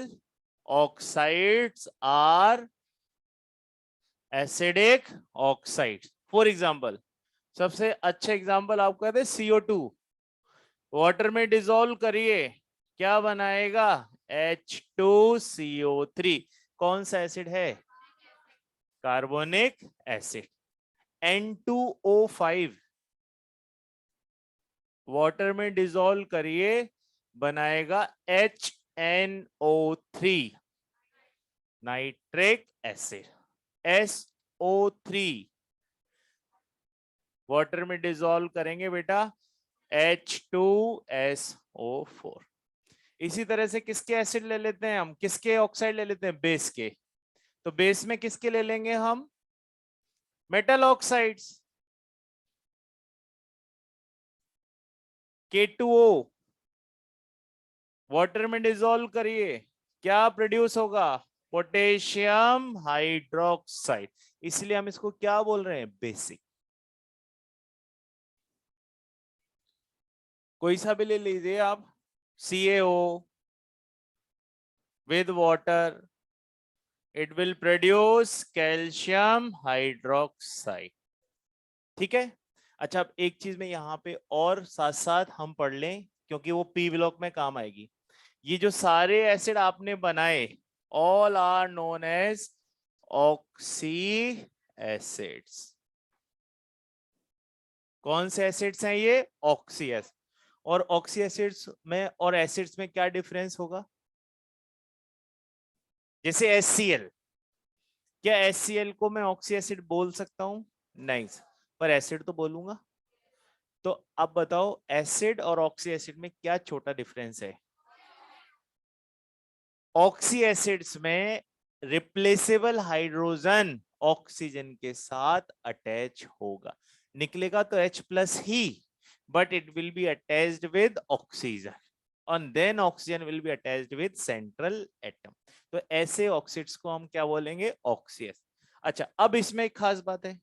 Speaker 1: oxides are acidic oxides. For example, सबसे अच्छा एग्जांपल आपको कहते हैं CO2। वाटर में डिसॉल्व करिए, क्या बनाएगा, H2CO3। कौन सा एसिड है, कार्बोनिक एसिड। N2O5 वाटर में डिसॉल्व करिए, बनाएगा HNO3, nitric acid. SO3 water में डिसॉल्व करेंगे बेटा, H2SO4। इसी तरह से किसके एसिड ले लेते हैं हम, किसके ऑक्साइड ले लेते हैं, बेस के। तो बेस में किसके ले लेंगे हम, मेटल ऑक्साइड्स। K2O वाटर में डिसॉल्व करिए, क्या प्रोड्यूस होगा, पोटेशियम हाइड्रोक्साइड। इसलिए हम इसको क्या बोल रहे हैं, बेसिक। कोई सा भी ले लीजिए आप, CaO with water, it will produce calcium hydroxide। ठीक है। अच्छा, अब एक चीज में यहाँ पे और साथ साथ हम पढ़ लें, क्योंकि वो पी ब्लॉक में काम आएगी। ये जो सारे एसिड आपने बनाए, all are known as oxy acids. कौन से एसिड्स हैं ये, ऑक्सी एसिड। और ऑक्सी एसिड्स में और एसिड्स में क्या डिफरेंस होगा, जैसे HCl, क्या HCl को मैं ऑक्सी एसिड बोल सकता हूं, नहीं, पर एसिड तो बोलूंगा। तो अब बताओ एसिड और ऑक्सी एसिड में क्या छोटा डिफरेंस है। ऑक्सी एसिड्स में रिप्लेसेबल हाइड्रोजन ऑक्सीजन के साथ अटैच होगा, निकलेगा तो H+ he, but it will be attached with oxygen, and then oxygen will be attached with central atom। तो ऐसे ऑक्सीड्स को हम क्या बोलेंगे, ऑक्सीएस। अच्छा, अब इसमें एक खास बात है,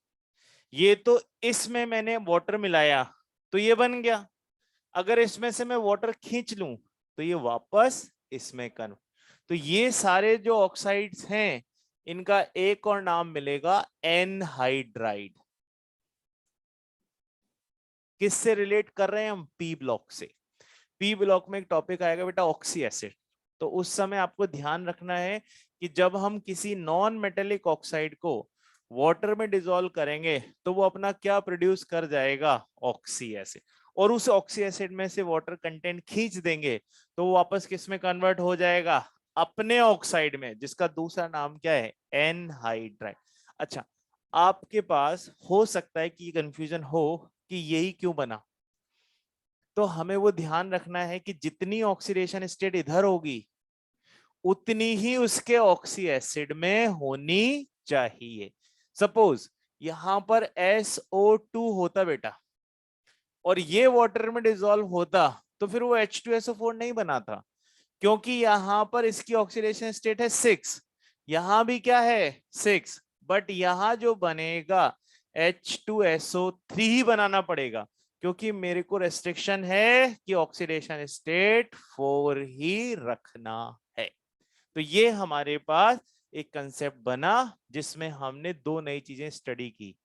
Speaker 1: ये तो इसमें मैंने वाटर मिलाया तो ये बन गया, अगर इसमें से मैं वाटर खींच लूं तो ये वापस इसमें कन्वर्ट। तो ये सारे जो ऑक्साइड्स हैं, इनका एक और नाम मिलेगा एनहाइड्राइड। किससे रिलेट कर रहे हैं हम, पी ब्लॉक से। पी ब्लॉक में एक टॉपिक आएगा बेटा, ऑक्सी एसिड। तो उस समय आपको ध्यान रखना है कि जब हम किसी नॉन मेटेलिक ऑक्साइड को वाटर में डिसॉल्व करेंगे तो वो अपना क्या प्रोड्यूस कर जाएगा, ऑक्सी एसिड। और उस ऑक्सी एसिड में से वाटर कंटेंट खींच देंगे तो वो वापस किस में कन्वर्ट हो जाएगा, अपने ऑक्साइड में, जिसका दूसरा नाम क्या है, एनहाइड्राइड। अच्छा, आपके पास हो सकता है कि कंफ्यूजन हो कि यही क्यों बना। तो हमें वो ध्यान रखना है कि जितनी ऑक्सीडेशन स्टेट इधर होगी उतनी ही उसके ऑक्सी एसिड में होनी चाहिए। सपोज यहां पर SO2 होता बेटा, और ये वाटर में डिसॉल्व होता, तो फिर वो H2SO4 नहीं बना था, क्योंकि यहां पर इसकी ऑक्सीडेशन स्टेट है 6, यहां भी क्या है 6, बट यहां जो बनेगा H2SO3 ही बनाना पड़ेगा, क्योंकि मेरे को रेस्ट्रिक्शन है कि ऑक्सीडेशन स्टेट 4 ही रखना है। तो ये हमारे पास एक कंसेप्ट बना जिसमें हमने दो नई चीजें स्टडी की,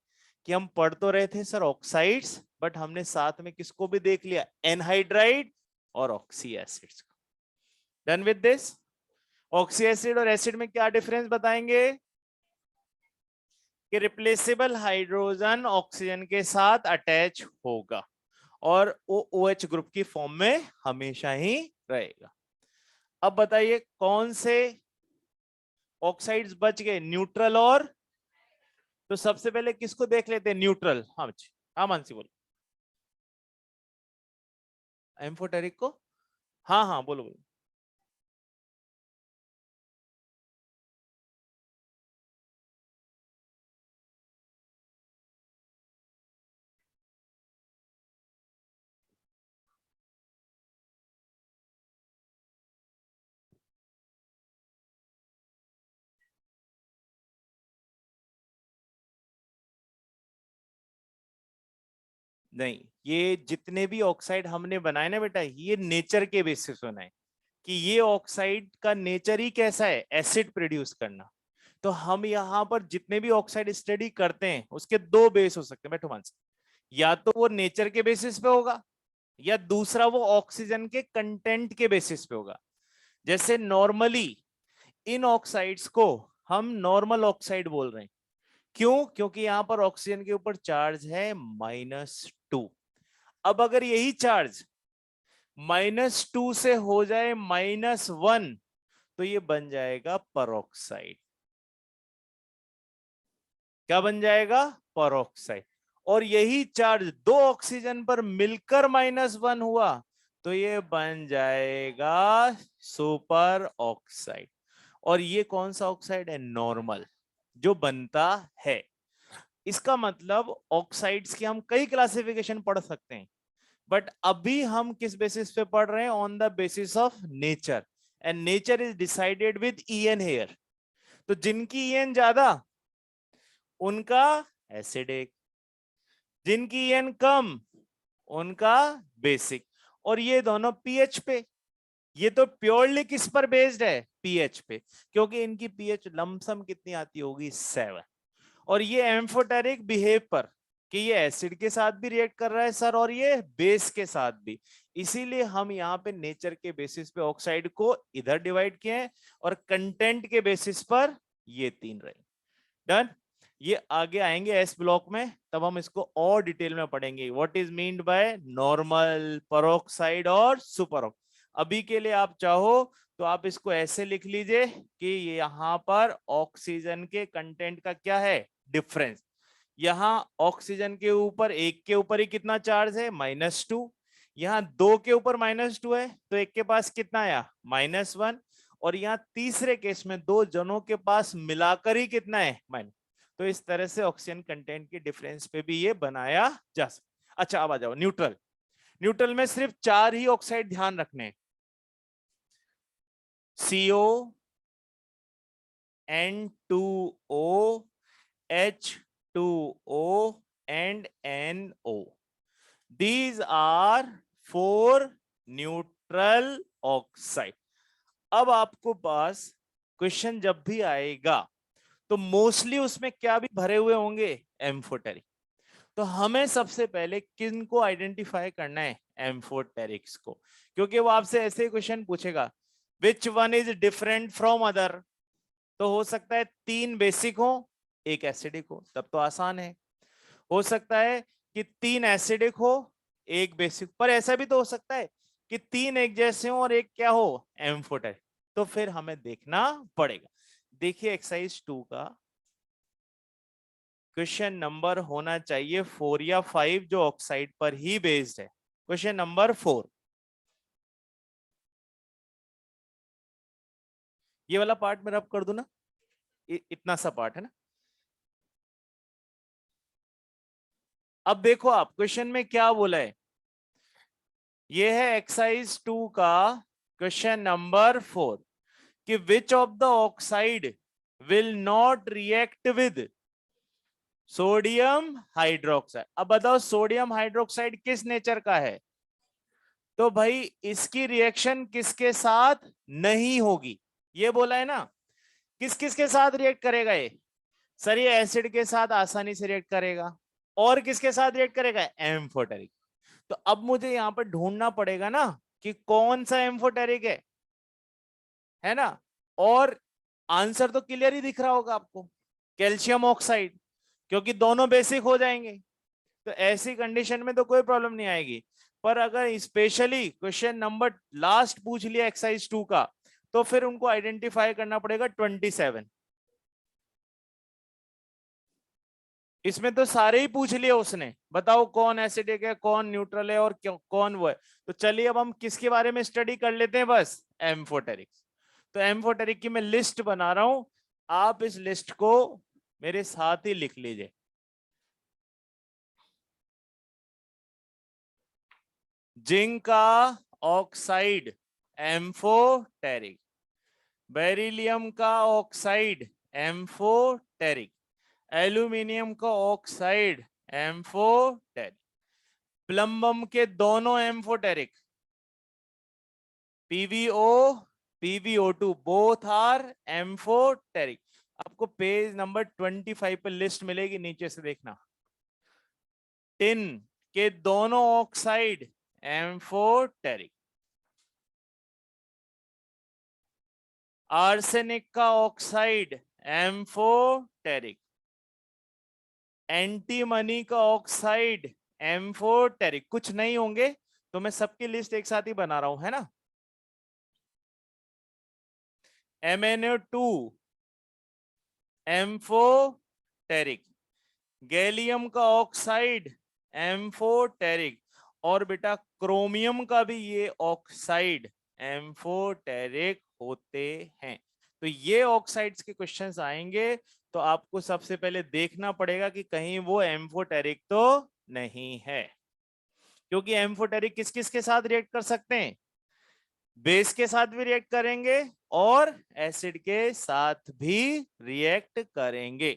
Speaker 1: कि हम पढ़ तो रहे थे सर ऑक्साइड्स, बट हमने साथ में किसको भी देख लिया, एनहाइड्राइड और ऑक्सी एसिड्स को। Done with this. Oxy acid और एसिड में क्या डिफरेंस बताएंगे कि रिप्लेसेबल हाइड्रोजन ऑक्सीजन के साथ अटैच होगा और वो OH ग्रुप की फॉर्म में हमेशा ही रहेगा। अब बताइए कौन से ऑक्साइड्स बच गए, न्यूट्रल और, तो सबसे पहले किसको देख लेते हैं, न्यूट्रल। हाँ बच्चे, हाँ मानसी बोलो। एम्फोटेरिक को, हाँ हाँ बोलो बोलो। नहीं, ये जितने भी ऑक्साइड हमने बनाए ना बेटा, ये नेचर के बेसिस पे बनाए, कि ये ऑक्साइड का नेचर ही कैसा है, एसिड प्रोड्यूस करना। तो हम यहाँ पर जितने भी ऑक्साइड स्टडी करते हैं उसके दो बेस हो सकते हैं, बैठो मान, या तो वो नेचर के बेसिस पे होगा, या दूसरा वो ऑक्सीजन के कंटेंट के बेसिस पे होगा। जैसे नॉर्मली इन ऑक्साइड्स को हम नॉर्मल ऑक्साइड बोल रहे हैं, क्यों, क्योंकि यहां पर ऑक्सीजन के ऊपर चार्ज है -2। अब अगर यही चार्ज -2 से हो जाए -1, तो ये बन जाएगा परऑक्साइड। क्या बन जाएगा, परऑक्साइड। और यही चार्ज दो ऑक्सीजन पर मिलकर -1 हुआ तो ये बन जाएगा सुपर ऑक्साइड। और ये कौन सा ऑक्साइड है, नॉर्मल जो बनता है। इसका मतलब ऑक्साइड्स की हम कई क्लासिफिकेशन पढ़ सकते हैं, बट अभी हम किस बेसिस पे पढ़ रहे हैं, on the basis of nature, and nature is decided with EN here. तो जिनकी EN ज्यादा उनका एसिडिक, जिनकी EN कम उनका बेसिक। और ये दोनों पीएच पे, ये तो प्योरली किस पर बेस्ड है, पीएच पे, क्योंकि इनकी पीएच लमसम कितनी आती होगी, 7। और ये एम्फोटेरिक बिहेव पर, कि ये एसिड के साथ भी रिएक्ट कर रहा है सर और ये बेस के साथ भी। इसीलिए हम यहाँ पे नेचर के बेसिस पे ऑक्साइड को इधर डिवाइड किए हैं और कंटेंट के बेसिस पर ये तीन रहे। डन। ये आगे आएंगे एस ब्लॉक में, तब हम इसको और डिटेल में पढ़ेंगे, what is meant by normal, peroxide और सुपर। अभी के लिए आप चाहो तो आप इसको ऐसे लिख लीजिए कि यहाँ पर ऑक्सीजन के कंटेंट का क्या है, डिफरेंस। यहाँ ऑक्सीजन के ऊपर एक के ऊपर ही कितना चार्ज है, -2। यहाँ दो के ऊपर -2 है तो एक के पास कितना आया, -1। और यहाँ तीसरे केस में दो जनों के पास मिलाकर ही कितना है, -। तो इस तरह से ऑक्सीजन कंटेंट के डिफरेंस पे भी ये बनाया जा सकता। अच्छा अब आ जाओ न्यूट्रल। न्यूट्रल में सिर्फ 4 ही ऑक्साइड ध्यान रखने, CO, N2O, H2O and NO. These are 4 neutral oxide. अब आपको पास क्वेश्चन जब भी आएगा तो मोस्टली उसमें क्या भी भरे हुए होंगे, एम्फोटेरिक। तो हमें सबसे पहले किन को आइडेंटिफाई करना है, एम्फोटेरिक्स को, क्योंकि वो आपसे ऐसे क्वेश्चन पूछेगा, which one is different from other. तो हो सकता है 3 बेसिक हो, एक एसिडिक हो, तब तो आसान है। हो सकता है कि 3 एसिडिक हो, एक बेसिक, पर ऐसा भी तो हो सकता है कि 3 एक जैसे हो और एक क्या हो, एम्फोटेरिक। तो फिर हमें देखना पड़ेगा। देखिए एक्सरसाइज 2 का क्वेश्चन नंबर होना चाहिए 4 या 5, जो ऑक्साइड पर ही बेस्ड है। क्वेश्चन नंबर 4, ये वाला पार्ट मैं रब कर दूं ना, इतना सा पार्ट है ना। अब देखो आप क्वेश्चन में क्या बोला है, ये है एक्सरसाइज 2 का क्वेश्चन नंबर 4, कि which of the oxide will not react with sodium hydroxide. अब बताओ सोडियम हाइड्रोक्साइड किस नेचर का है, तो भाई इसकी रिएक्शन किसके साथ नहीं होगी, ये बोला है ना। किस किस के साथ रिएक्ट करेगा ये, सर ये एसिड के साथ आसानी से रिएक्ट करेगा, और किसके साथ रिएक्ट करेगा? एम्फोटेरिक। तो अब मुझे यहां पर ढूंढना पड़ेगा ना कि कौन सा एम्फोटेरिक है ना। और आंसर तो क्लियर ही दिख रहा होगा आपको, कैल्शियम ऑक्साइड, क्योंकि दोनों बेसिक हो जाएंगे। तो ऐसी कंडीशन में तो कोई प्रॉब्लम नहीं आएगी। पर अगर स्पेशली क्वेश्चन नंबर लास्ट पूछ लिया एक्सरसाइज 2 का, तो फिर उनको आइडेंटिफाई करना पड़ेगा 27। इसमें तो सारे ही पूछ लिए उसने, बताओ कौन एसिडिक है, कौन न्यूट्रल है और क्यों कौन वो है। तो चलिए अब हम किसके बारे में स्टडी कर लेते हैं, बस एम्फोटेरिक। तो एम्फोटेरिक की मैं लिस्ट बना रहा हूं, आप इस लिस्ट को मेरे साथ ही लिख लीजिए। जिंक का ऑक्साइड एम्फोटेरिक, बेरिलियम का ऑक्साइड एम्फोटेरिक, एल्यूमिनियम का ऑक्साइड एम्फोटेरिक, प्लम्बम के दोनों एम्फोटेरिक, पीवीओ पीवीओ2 बोथ आर एम्फोटेरिक। आपको पेज नंबर 25 पे लिस्ट मिलेगी, नीचे से देखना। टिन के दोनों ऑक्साइड एम्फोटेरिक, आर्सेनिक का ऑक्साइड एम्फोटेरिक, एंटीमनी का ऑक्साइड एम्फोटेरिक। कुछ नहीं होंगे तो मैं सबकी लिस्ट एक साथ ही बना रहा हूं, है ना। MnO2 एम्फोटेरिक, गैलियम का ऑक्साइड एम्फोटेरिक, और बेटा क्रोमियम का भी ये ऑक्साइड एम्फोटेरिक होते हैं। तो ये ऑक्साइड्स के क्वेश्चंस आएंगे, तो आपको सबसे पहले देखना पड़ेगा कि कहीं वो एम्फोटेरिक तो नहीं है, क्योंकि एम्फोटेरिक किस किस के साथ रिएक्ट कर सकते हैं? बेस के साथ भी रिएक्ट करेंगे और एसिड के साथ भी रिएक्ट करेंगे।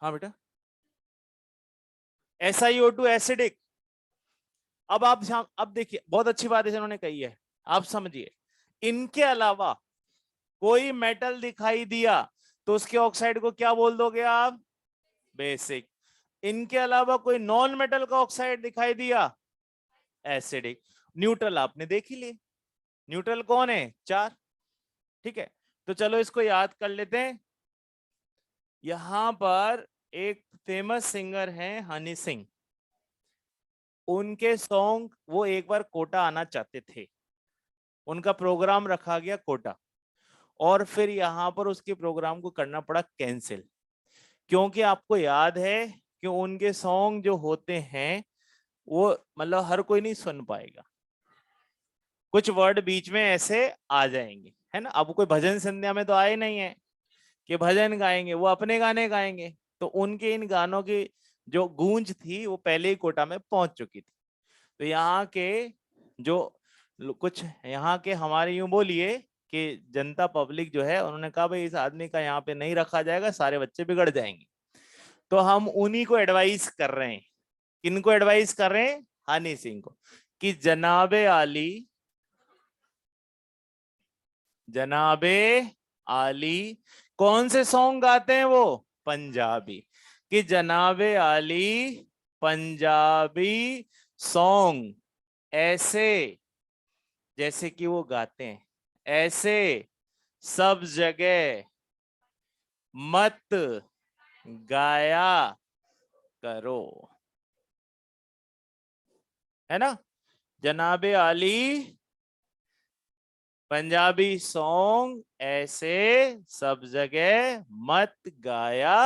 Speaker 1: हाँ बेटा, SiO2 एसिडिक। अब देखिए, बहुत अच्छी बात है इन्होंने कही है, आप समझिए। इनके अलावा कोई मेटल दिखाई दिया तो उसके ऑक्साइड को क्या बोल दोगे आप? बेसिक। इनके अलावा कोई नॉन मेटल का ऑक्साइड दिखाई दिया, एसिडिक। न्यूट्रल आपने देख ही लिए, न्यूट्रल कौन है? 4। ठीक है, तो चलो इसको याद कर लेते हैं। यहां पर एक फेमस सिंगर हैं हनी सिंह, उनके सॉन्ग वो एक बार कोटा आना चाहते थे, उनका प्रोग्राम रखा गया कोटा, और फिर यहां पर उसके प्रोग्राम को करना पड़ा कैंसिल, क्योंकि आपको याद है कि उनके सॉन्ग जो होते हैं वो मतलब हर कोई नहीं सुन पाएगा, कुछ वर्ड बीच में ऐसे आ जाएंगे, है ना। अब कोई भजन संध्या में तो आए नहीं है कि भजन गाएंगे, वो अपने गाने गाएंगे। तो उनके इन गानों की जो गूंज थी वो पहले ही कोटा में पहुंच चुकी थी। तो यहाँ के जो कुछ यहाँ के हमारे यूं बोलिए कि जनता पब्लिक जो है, उन्होंने कहा भाई इस आदमी का यहाँ पे नहीं रखा जाएगा, सारे बच्चे बिगड़ जाएंगे। तो हम उन्हीं को एडवाइस कर रहे हैं। किनको एडवाइस कर रहे हैं? हनी सिंह को, कि जनाबे आली, जनाबे आली। कौन से सॉन्ग गाते हैं वो? पंजाबी। कि जनाबे आली पंजाबी सॉन्ग ऐसे जैसे कि वो गाते हैं, ऐसे सब जगह मत गाया करो, है ना। जनाबे आली पंजाबी सॉन्ग ऐसे सब जगह मत गाया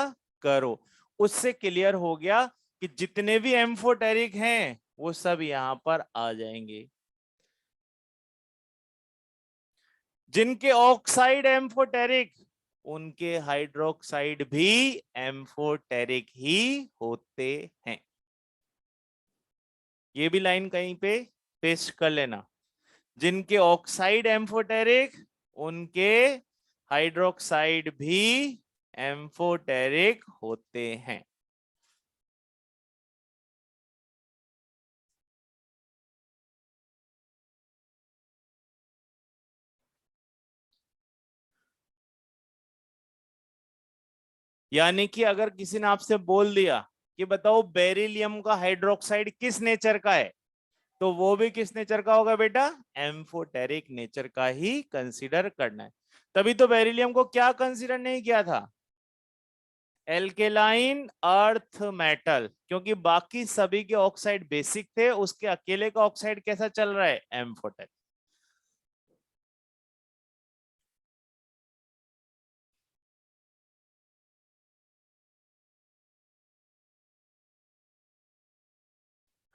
Speaker 1: करो। उससे क्लियर हो गया कि जितने भी एम्फोटेरिक हैं वो सब यहां पर आ जाएंगे। जिनके ऑक्साइड एम्फोटेरिक, उनके हाइड्रोक्साइड भी एम्फोटेरिक ही होते हैं। ये भी लाइन कहीं पे पेस्ट कर लेना। जिनके ऑक्साइड एम्फोटेरिक, उनके हाइड्रोक्साइड भी एम्फोटेरिक होते हैं। यानी कि अगर किसी ने आपसे बोल दिया ये बताओ बेरिलियम का हाइड्रोक्साइड किस नेचर का है, तो वो भी किस नेचर का होगा बेटा, एम्फोटेरिक नेचर का ही कंसीडर करना है। तभी तो बेरिलियम को क्या कंसीडर नहीं किया था, एल्केलाइन अर्थ मेटल, क्योंकि बाकी सभी के ऑक्साइड बेसिक थे, उसके अकेले का ऑक्साइड कैसा चल रहा है, एम्फोटेरिक।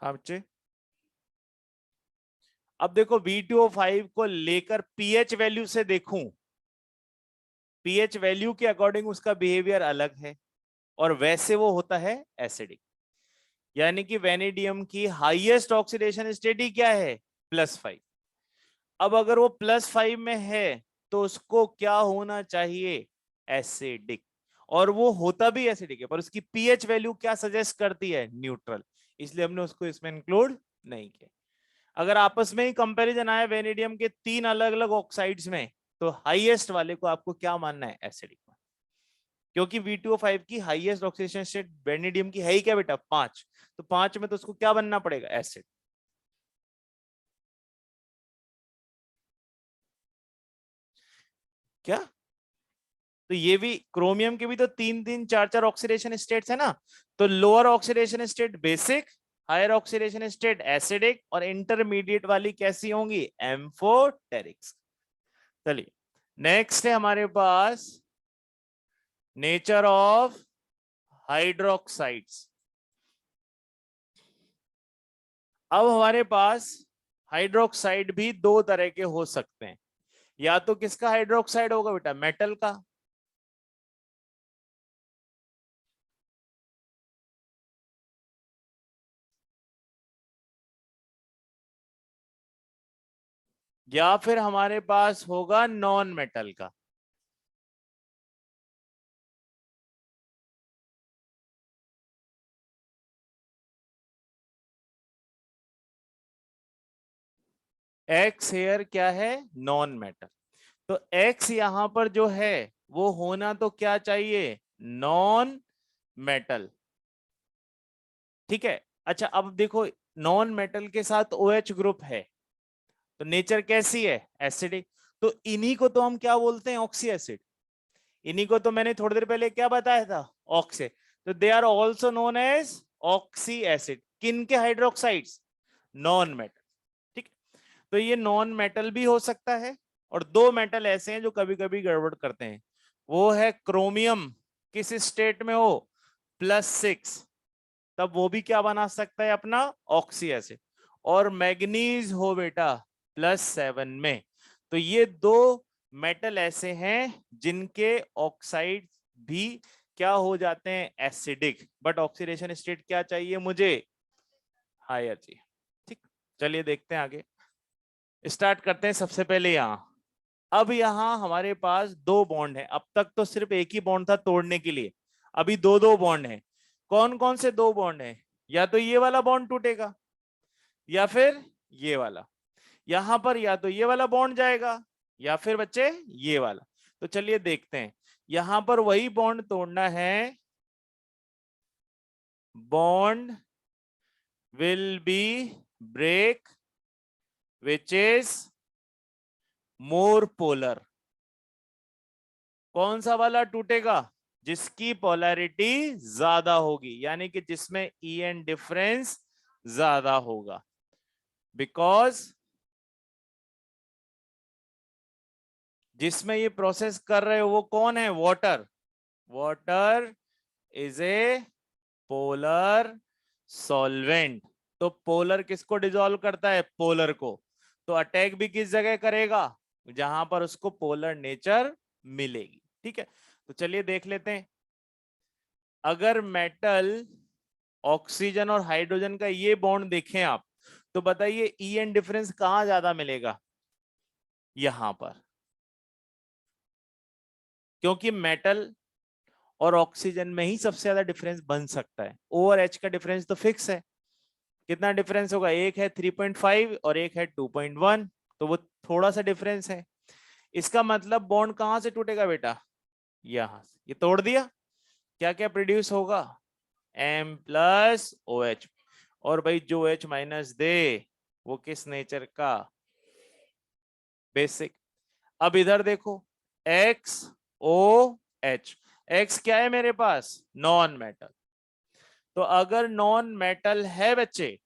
Speaker 1: हाँ बच्चे, अब देखो V2O5 को लेकर पीएच वैल्यू से देखूं, पीएच वैल्यू के अकॉर्डिंग उसका बिहेवियर अलग है, और वैसे वो होता है एसिडिक। यानी कि वेनेडियम की हाईएस्ट ऑक्सीडेशन स्टेट ही क्या है, +5। अब अगर वो +5 में है तो उसको क्या होना चाहिए, एसिडिक, और वो होता भी एसिडिक है, पर उसकी पीएच वैल्यू क्या सजेस्ट करती है, न्यूट्रल, इसलिए हमने उसको इसमें इंक्लूड नहीं किया। अगर आपस में ही कंपैरिजन आया वेनेडियम के 3 अलग अलग ऑक्साइड्स में, तो हाईएस्ट वाले को आपको क्या मानना है, एसिडिक, क्योंकि V2O5 की हाईएस्ट ऑक्सीडेशन स्टेट वेनेडियम की है ही क्या बेटा, 5, तो 5 में तो उसको क्या बनना पड़ेगा, एसिड। क्या, तो ये भी क्रोमियम के भी तो 3 3 4 4 ऑक्सीडेशन स्टेट्स है ना, तो lower oxidation state basic, higher oxidation state acidic, और इंटरमीडिएट वाली कैसी होंगी, एम्फोटेरिक्स। चलिए नेक्स्ट है हमारे पास नेचर ऑफ हाइड्रोक्साइड्स। अब हमारे पास हाइड्रोक्साइड भी दो तरह के हो सकते हैं, या तो किसका हाइड्रोक्साइड होगा बेटा, मेटल का, या फिर हमारे पास होगा नॉन मेटल का। एक्स हेयर क्या है, नॉन मेटल, तो एक्स यहां पर जो है वो होना तो क्या चाहिए, नॉन मेटल, ठीक है। अच्छा अब देखो, नॉन मेटल के साथ OH ग्रुप है, तो नेचर कैसी है, एसिडिक, तो इन्हीं को तो हम क्या बोलते हैं, ऑक्सी एसिड। इन्हीं को तो मैंने थोड़ी देर पहले क्या बताया था, ऑक्से, तो they are also known as oxy acid. किन के हाइड्रोक्साइड्स, नॉन मेटल, ठीक। तो ये नॉन मेटल भी हो सकता है, और दो मेटल ऐसे हैं जो कभी कभी गड़बड़ करते हैं, वो है क्रोमियम, किस स्टेट में हो, +6, तब वो भी क्या बना सकता है अपना, ऑक्सी एसिड, और मैग्नीज हो बेटा +7 में। तो ये दो मेटल ऐसे हैं जिनके ऑक्साइड भी क्या हो जाते हैं, एसिडिक, बट ऑक्सीडेशन स्टेट क्या चाहिए मुझे, हायर चाहिए, ठीक। चलिए देखते हैं आगे, स्टार्ट करते हैं सबसे पहले यहां। अब यहां हमारे पास दो बॉन्ड है, अब तक तो सिर्फ एक ही बॉन्ड था तोड़ने के लिए, अभी दो दो बॉन्ड है। कौन कौन से दो बॉन्ड है, या तो ये वाला बॉन्ड टूटेगा, या फिर ये वाला, यहां पर या तो ये वाला बॉन्ड जाएगा, या फिर बच्चे ये वाला। तो चलिए देखते हैं, यहां पर वही बॉन्ड तोड़ना है, bond will be break which is more polar. कौन सा वाला टूटेगा, जिसकी पोलैरिटी ज्यादा होगी, यानी कि जिसमें EN डिफरेंस ज्यादा होगा, बिकॉज जिसमें ये प्रोसेस कर रहे हो वो कौन है, water, water is a polar solvent. तो पोलर किसको डिसॉल्व करता है, पोलर को, तो अटैक भी किस जगह करेगा, जहां पर उसको पोलर नेचर मिलेगी, ठीक है। तो चलिए देख लेते हैं, अगर मेटल, ऑक्सीजन और हाइड्रोजन का ये बॉन्ड देखें आप, तो बताइए EN डिफरेंस कहां ज्यादा मिलेगा, यहां पर, क्योंकि मेटल और ऑक्सीजन में ही सबसे ज्यादा डिफरेंस बन सकता है। O और H का डिफरेंस तो फिक्स है, कितना डिफरेंस होगा, एक है 3.5 और एक है 2.1, तो वो थोड़ा सा डिफरेंस है। इसका मतलब बॉन्ड कहां से टूटेगा बेटा, यहां से, ये तोड़ दिया, क्या क्या प्रोड्यूस होगा, M प्लस OH। और भाई जो H माइनस दे वो किस नेचर का, बेसिक। अब इधर देखो XOH, X क्या है मेरे पास, नॉन मेटल। तो अगर नॉन मेटल है बच्चे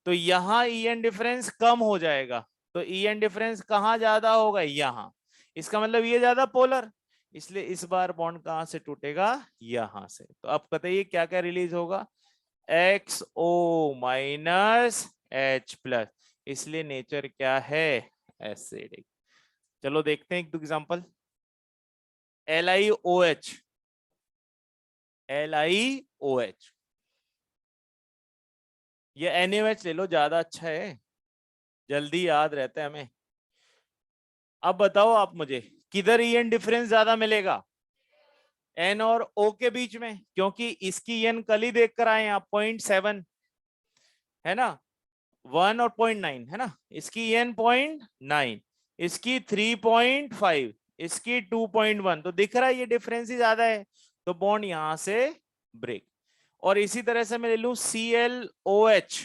Speaker 1: तो यहां EN डिफरेंस कम हो जाएगा। तो EN डिफरेंस कहां ज्यादा होगा, यहां। इसका मतलब ये ज्यादा पोलर, इसलिए इस बार बॉन्ड कहां से टूटेगा, यहां से। तो अब बताइए क्या क्या रिलीज होगा, XO माइनस H प्लस, इसलिए नेचर क्या है, एसिडिक। चलो देखते हैं एक दो एग्जांपल। LiOH, LiOH, ये NaOH ले लो, ज्यादा अच्छा है, जल्दी याद रहता है हमें। अब बताओ आप मुझे किधर EN डिफरेंस ज्यादा मिलेगा, N और O के बीच में, क्योंकि इसकी EN कल ही देख कर आए आप, 0.7 है ना, 1 और 0.9 है ना, इसकी EN 0.9, इसकी 3.5, इसकी 2.1, तो दिख रहा है ये डिफरेंस ही ज्यादा है, तो बॉन्ड यहां से ब्रेक। और इसी तरह से मैं ले लूं ClOH,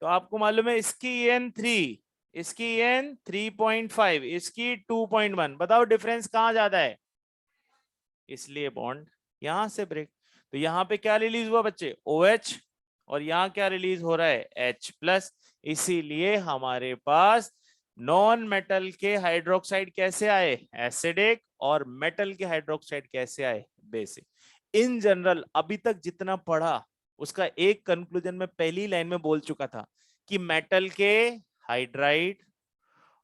Speaker 1: तो आपको मालूम है इसकी EN 3, इसकी EN 3.5, इसकी 2.1, बताओ डिफरेंस कहां ज्यादा है, इसलिए बॉन्ड यहां से ब्रेक। तो यहां पे क्या रिलीज हुआ बच्चे, OH, और यहां क्या रिलीज हो रहा है, H प्लस। इसीलिए हमारे पास नॉन मेटल के हाइड्रोक्साइड कैसे आए, एसिडिक, और मेटल के हाइड्रोक्साइड कैसे आए, बेसिक। इन जनरल अभी तक जितना पढ़ा उसका एक कंक्लूजन में पहली लाइन में बोल चुका था कि मेटल के हाइड्राइड,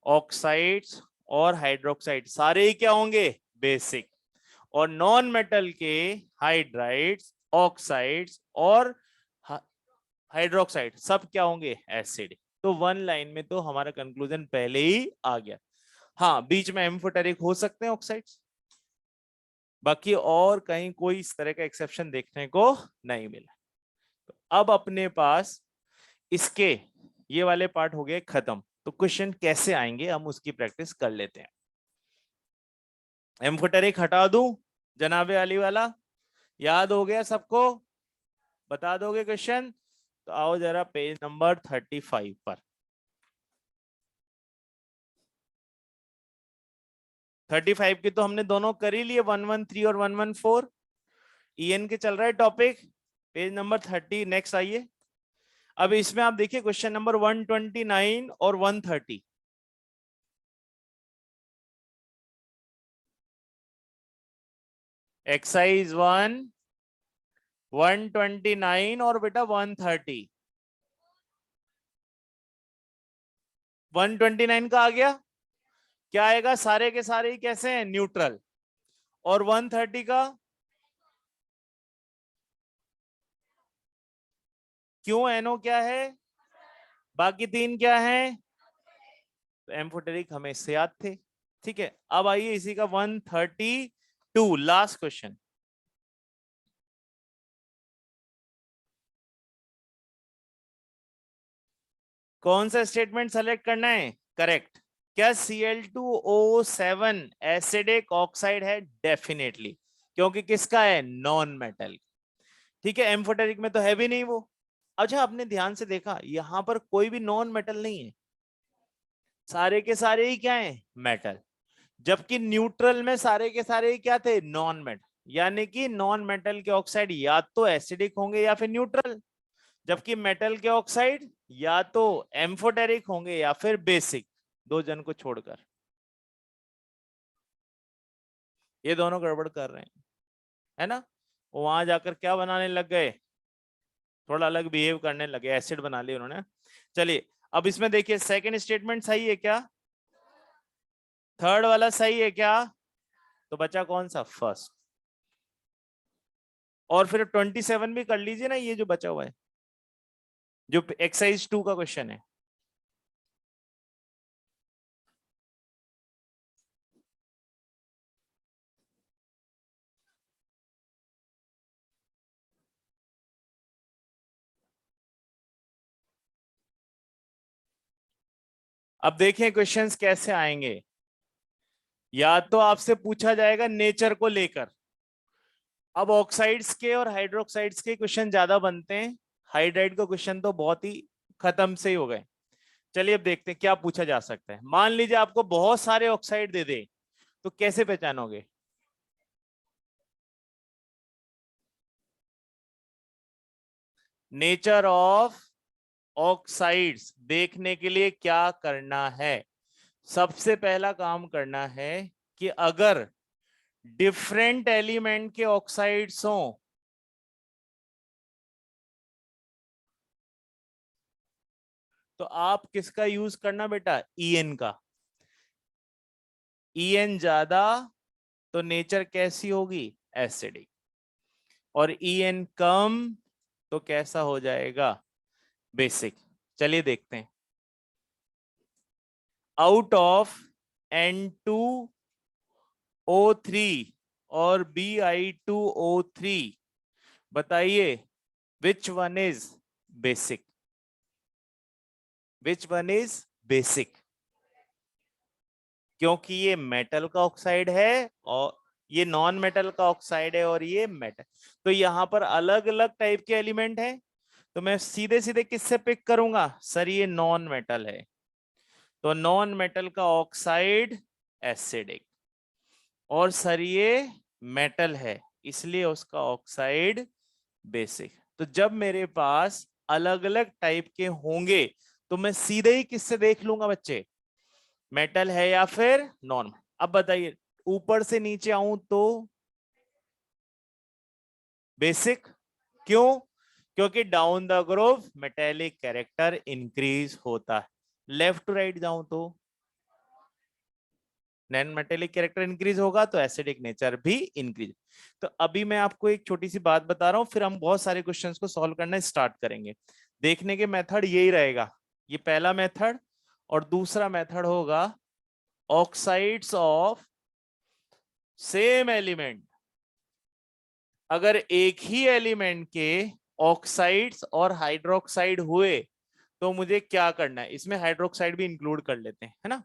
Speaker 1: ऑक्साइड्स और हाइड्रोक्साइड सारे ही क्या होंगे, बेसिक। और नॉन मेटल के हाइड्राइड्स, ऑक्साइड्स और हाइड्रोक्साइड सब क्या होंगे, एसिड। तो वन लाइन में तो हमारा कंक्लूजन पहले ही आ गया। हाँ, बीच में एम्फोटेरिक हो सकते हैं ऑक्साइड्स, बाकी और कहीं कोई इस तरह का एक्सेप्शन देखने को नहीं मिला। तो अब अपने पास इसके ये वाले पार्ट हो गए खत्म। तो क्वेश्चन कैसे आएंगे हम उसकी प्रैक्टिस कर लेते हैं। एम्फोटेरिक हटा दूं, जनाबे अली वाला, याद हो गया सबको, बता दोगे क्वेश्चन। तो आओ जरा पेज नंबर 35 पर। 35 की तो हमने दोनों कर ही लिए, 113 और 114। EN के चल रहा है टॉपिक, पेज नंबर 30 नेक्स्ट आइए। अब इसमें आप देखिए क्वेश्चन नंबर 129 और 130। एक्सरसाइज 129 और बेटा 130। 129 का आ गया, क्या आएगा, सारे के सारे ही कैसे हैं, न्यूट्रल। और 130 का क्यों, NO क्या है, बाकी तीन क्या है, तो एम्फोटेरिक हमें इससे याद थे। ठीक है, अब आइए इसी का 132 लास्ट क्वेश्चन। कौन सा स्टेटमेंट सेलेक्ट करना है, करेक्ट। क्या Cl2O7 एसिडिक ऑक्साइड है, डेफिनेटली, क्योंकि किसका है, नॉन मेटल। ठीक है, एम्फोटेरिक में तो है भी नहीं वो। अच्छा, आपने ध्यान से देखा यहां पर कोई भी नॉन मेटल नहीं है, सारे के सारे ही क्या है, मेटल। जबकि न्यूट्रल में सारे के सारे ही क्या थे, नॉन मेटल। यानी कि नॉन मेटल के ऑक्साइड या तो एसिडिक होंगे या फिर न्यूट्रल, जबकि मेटल के ऑक्साइड या तो एम्फोटेरिक होंगे या फिर बेसिक, दो जन को छोड़कर। ये दोनों गड़बड़ कर रहे हैं, है ना। वहां जाकर क्या बनाने लग गए, थोड़ा अलग बिहेव करने लगे, एसिड बना लिया उन्होंने। चलिए, अब इसमें देखिए सेकंड स्टेटमेंट सही है क्या, थर्ड वाला सही है क्या, तो बचा कौन सा, फर्स्ट। और फिर 27 भी कर लीजिए ना, ये जो बचा हुआ है, जो एक्सरसाइज 2 का क्वेश्चन है। अब देखें क्वेश्चंस कैसे आएंगे। या तो आपसे पूछा जाएगा नेचर को लेकर, अब ऑक्साइड्स के और हाइड्रोक्साइड्स के क्वेश्चन ज्यादा बनते हैं, हाइड्राइड का क्वेश्चन तो बहुत ही खत्म से ही हो गए। चलिए अब देखते हैं क्या पूछा जा सकता है। मान लीजिए आपको बहुत सारे ऑक्साइड दे दे, तो कैसे पहचानोगे? नेचर ऑफ ऑक्साइड्स देखने के लिए क्या करना है? सबसे पहला काम करना है कि अगर डिफरेंट एलिमेंट के ऑक्साइड्स हों तो आप किसका यूज करना बेटा? ईएन का। ईएन ज्यादा तो नेचर कैसी होगी? एसिडिक। और ईएन कम तो कैसा हो जाएगा? बेसिक। चलिए देखते हैं। आउट ऑफ N2O3 और Bi2O3 बताइए which one is basic? Which one is basic? क्योंकि ये मेटल का ऑक्साइड है और ये नॉन मेटल का ऑक्साइड है और ये मेटल, तो यहां पर अलग अलग टाइप के एलिमेंट हैं। तो मैं सीधे सीधे किससे पिक करूंगा? सर ये नॉन मेटल है, तो नॉन मेटल का ऑक्साइड एसिडिक। और सर ये मेटल है इसलिए उसका ऑक्साइड बेसिक। तो जब मेरे पास अलग अलग टाइप के होंगे तो मैं सीधे ही किससे देख लूंगा बच्चे? मेटल है या फिर नॉन। अब बताइए ऊपर से नीचे आऊं तो बेसिक। क्यों? क्योंकि down the group metallic character increase होता है। लेफ्ट टू राइट जाऊं तो नॉन मेटेलिक कैरेक्टर इंक्रीज होगा तो एसिडिक नेचर भी इंक्रीज। तो अभी मैं आपको एक छोटी सी बात बता रहा हूं, फिर हम बहुत सारे क्वेश्चंस को सॉल्व करना स्टार्ट करेंगे। देखने के मेथड यही रहेगा, ये पहला मेथड। और दूसरा मेथड होगा ऑक्साइड्स ऑफ सेम एलिमेंट। अगर एक ही एलिमेंट के ऑक्साइड्स और हाइड्रोक्साइड हुए तो मुझे क्या करना है? इसमें हाइड्रोक्साइड भी इंक्लूड कर लेते हैं, है ना।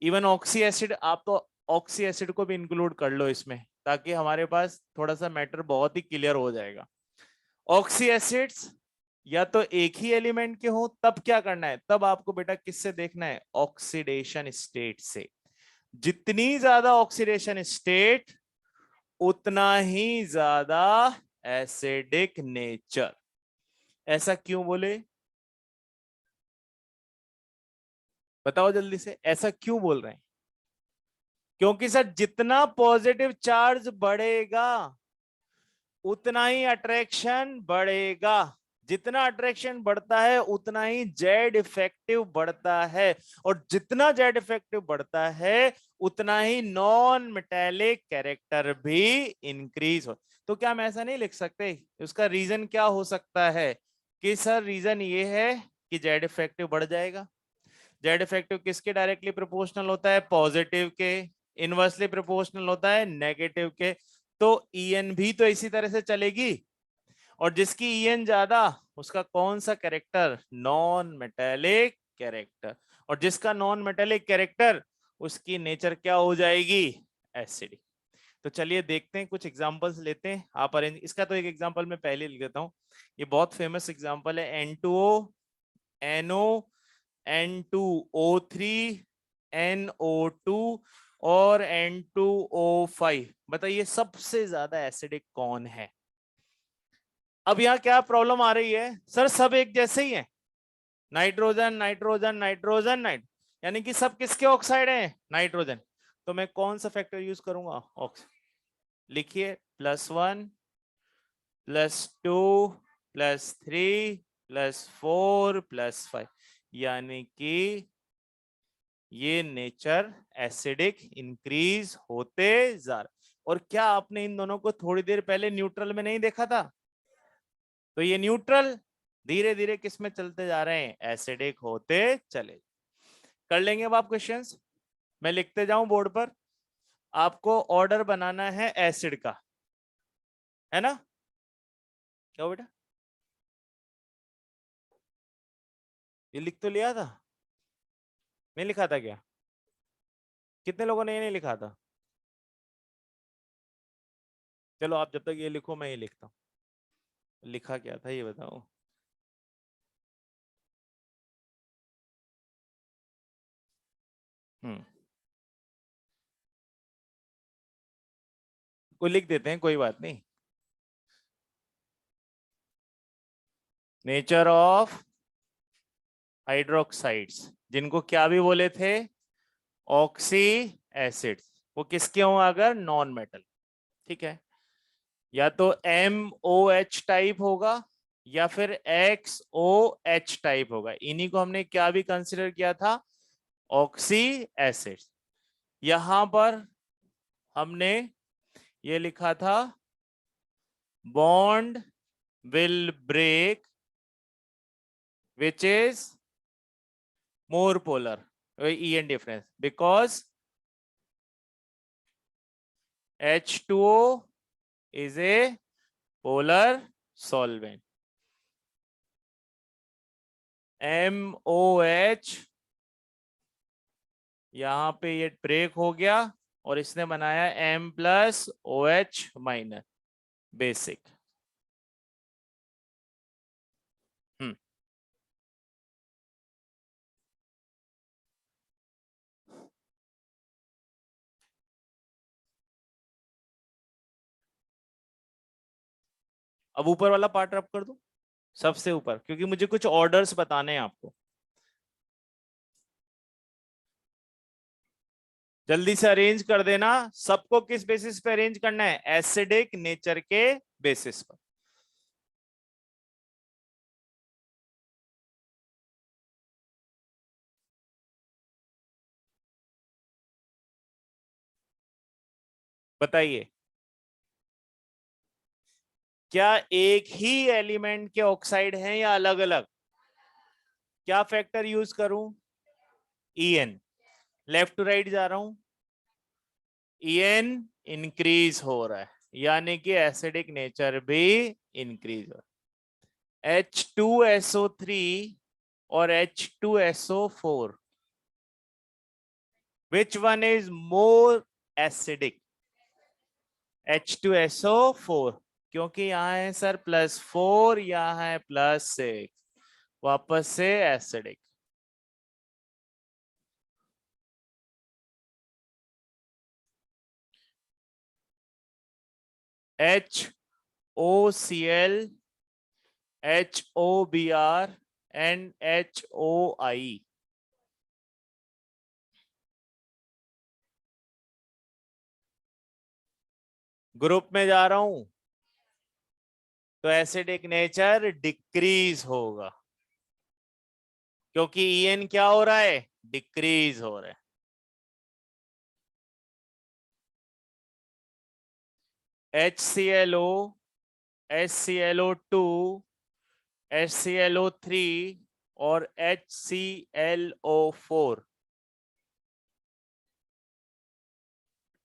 Speaker 1: इवन ऑक्सी एसिड, आप तो ऑक्सी एसिड को भी इंक्लूड कर लो इसमें, ताकि हमारे पास थोड़ा सा मैटर बहुत ही क्लियर हो जाएगा। ऑक्सी एसिड्स या तो एक ही एलिमेंट के हो, तब क्या करना है? तब आपको बेटा किससे देखना है? ऑक्सीडेशन स्टेट से। जितनी ज्यादा ऑक्सीडेशन स्टेट उतना ही ज्यादा एसिडिक नेचर। ऐसा क्यों बोले? बताओ जल्दी से, ऐसा क्यों बोल रहे हैं? क्योंकि सर जितना पॉजिटिव चार्ज बढ़ेगा उतना ही अट्रैक्शन बढ़ेगा। जितना अट्रैक्शन बढ़ता है उतना ही जेड इफेक्टिव बढ़ता है। और जितना जेड इफेक्टिव बढ़ता है उतना ही नॉन मेटेलिक कैरेक्टर भी इंक्रीज हो। तो क्या हम ऐसा नहीं लिख सकते? उसका रीजन क्या हो सकता है कि सर रीजन ये है कि जेड इफेक्टिव बढ़ जाएगा। जेड इफेक्टिव किसके डायरेक्टली प्रोपोर्शनल होता है? पॉजिटिव के। इनवर्सली प्रोपोर्शनल होता है नेगेटिव के। तो ईएन भी तो इसी तरह से चलेगी। और जिसकी ईएन ज्यादा उसका कौन सा कैरेक्टर? Non metallic character. और जिसका नॉन मेटेलिक कैरेक्टर उसकी नेचर क्या हो जाएगी? एसिडिक। तो चलिए देखते हैं, कुछ एग्जांपल्स लेते हैं। आप अरेंज, इसका तो एक एग्जांपल मैं पहले लिख देता हूं। ये बहुत फेमस एग्जांपल है, N2O NO N2O3 NO2 और N2O5। बताइए सबसे ज्यादा एसिडिक कौन है? अब यहाँ क्या प्रॉब्लम आ रही है? सर सब एक जैसे ही है, नाइट्रोजन नाइट्रोजन नाइट्रोजन नाइट, यानी कि सब किसके ऑक्साइड हैं? नाइट्रोजन। तो मैं कौन सा फैक्टर यूज करूंगा? ऑक्स। लिखिए +1 +2 +3 +4 +5, यानी कि ये नेचर एसिडिक इंक्रीज होते जा रहा। और क्या आपने इन दोनों को थोड़ी देर पहले न्यूट्रल में नहीं देखा था? तो ये न्यूट्रल धीरे धीरे किस में चलते जा रहे हैं? एसिडिक होते चले। कर लेंगे अब आप क्वेश्चंस, मैं लिखते जाऊं बोर्ड पर। आपको ऑर्डर बनाना है एसिड का, है ना? क्या बेटा, ये लिख तो लिया था? नहीं लिखा था क्या? कितने लोगों ने ये नहीं लिखा था? चलो आप जब तक ये लिखो मैं ये लिखता हूँ। लिखा क्या था ये बताओ। को लिख देते हैं, कोई बात नहीं। नेचर ऑफ हाइड्रोक्साइड्स, जिनको क्या भी बोले थे, ऑक्सी एसिड्स, वो किसके हों अगर नॉन मेटल, ठीक है। या तो MOH टाइप होगा या फिर XOH टाइप होगा। इन्हीं को हमने क्या भी कंसिडर किया था, ऑक्सी एसिड्स। यहां पर हमने ये लिखा था bond will break which is more polar, En difference, because H2O is a polar solvent. MOH यहां पे ये ब्रेक हो गया और इसने बनाया M+OH- बेसिक। अब ऊपर वाला पार्ट रब कर दो, सबसे ऊपर, क्योंकि मुझे कुछ ऑर्डर्स बताने हैं आपको। जल्दी से अरेंज कर देना। सबको किस बेसिस पे अरेंज करना है, एसिडिक नेचर के बेसिस पर। बताइए, क्या एक ही एलिमेंट के ऑक्साइड हैं या अलग अलग? क्या फैक्टर यूज करूं? En। लेफ्ट टू राइट जा रहा हूं, En इंक्रीज हो रहा है, यानी कि एसिडिक नेचर भी इंक्रीज हो रहा है। H2SO3 और H2SO4, which one is more acidic? H2SO4, क्योंकि यहां है सर +4, यहां है +6, वापस से acidic. HOCl, HOBr and HOI। Group में जा रहा हूं तो एसिडिक नेचर डिक्रीज होगा, क्योंकि En क्या हो रहा है, डिक्रीज हो रहा है। HClO, HClO2, HClO3 और HClO4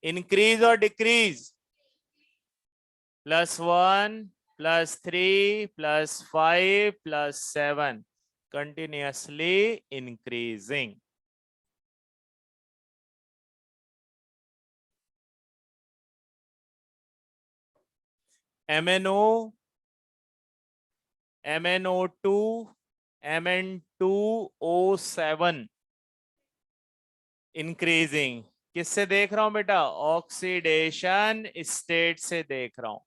Speaker 1: इंक्रीज और decrease? +1, +3, +5, +7, continuously increasing. MnO, MnO2, Mn2O7 increasing. किससे देख रहा हूं बेटा, ऑक्सीडेशन स्टेट से देख रहा हूं।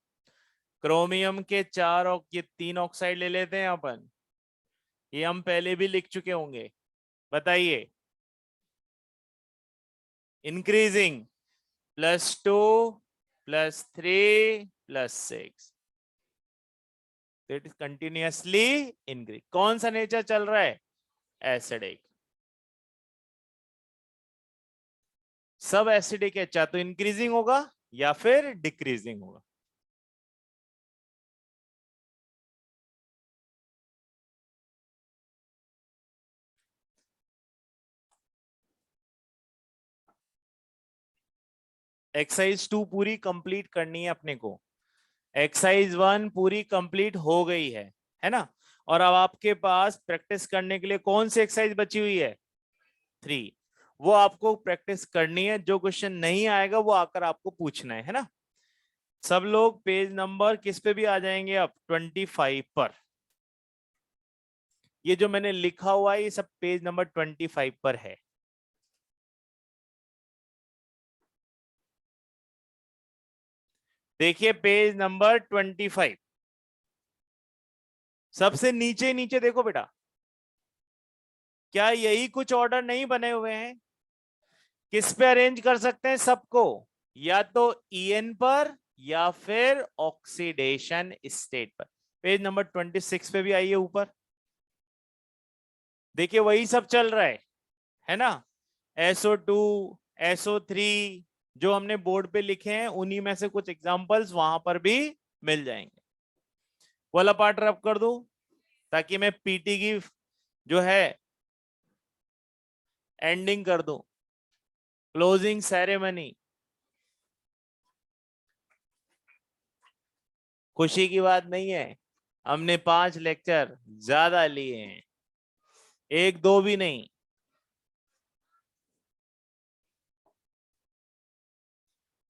Speaker 1: क्रोमियम के 4 ये 3 ऑक्साइड ले लेते हैं अपन, ये हम पहले भी लिख चुके होंगे। बताइए, increasing, +2, +3, +6, it is continuously increase. कौन सा नेचर चल रहा है, एसिडिक। सब एसिडिक है, चाहे तो इंक्रीजिंग होगा या फिर डिक्रीजिंग होगा। एक्सरसाइज 2 पूरी कंप्लीट करनी है अपने को। एक्सरसाइज 1 पूरी कंप्लीट हो गई है ना। और अब आपके पास प्रैक्टिस करने के लिए कौन सी एक्सरसाइज बची हुई है, 3। वो आपको प्रैक्टिस करनी है, जो क्वेश्चन नहीं आएगा वो आकर आपको पूछना है ना। सब लोग पेज नंबर किस पे भी आ जाएंगे अब 25 पर। ये जो मैंने लिखा हुआ है ये सब पेज नंबर 25 पर है। देखिए पेज नंबर 25, सबसे नीचे नीचे देखो बेटा, क्या यही कुछ ऑर्डर नहीं बने हुए हैं? किस पे अरेंज कर सकते हैं सबको? या तो ईएन पर या फिर ऑक्सीडेशन स्टेट पर। पेज नंबर 26 पे भी आइए ऊपर, देखिए वही सब चल रहा है ना? SO2, SO3 जो हमने बोर्ड पे लिखे हैं उन्हीं में से कुछ एग्जांपल्स वहां पर भी मिल जाएंगे। वाला पार्ट रब कर दूं ताकि मैं पीटी की जो है एंडिंग कर दूं, क्लोजिंग सेरेमनी। खुशी की बात नहीं है, हमने 5 लेक्चर ज्यादा लिए हैं, 1 2 भी नहीं।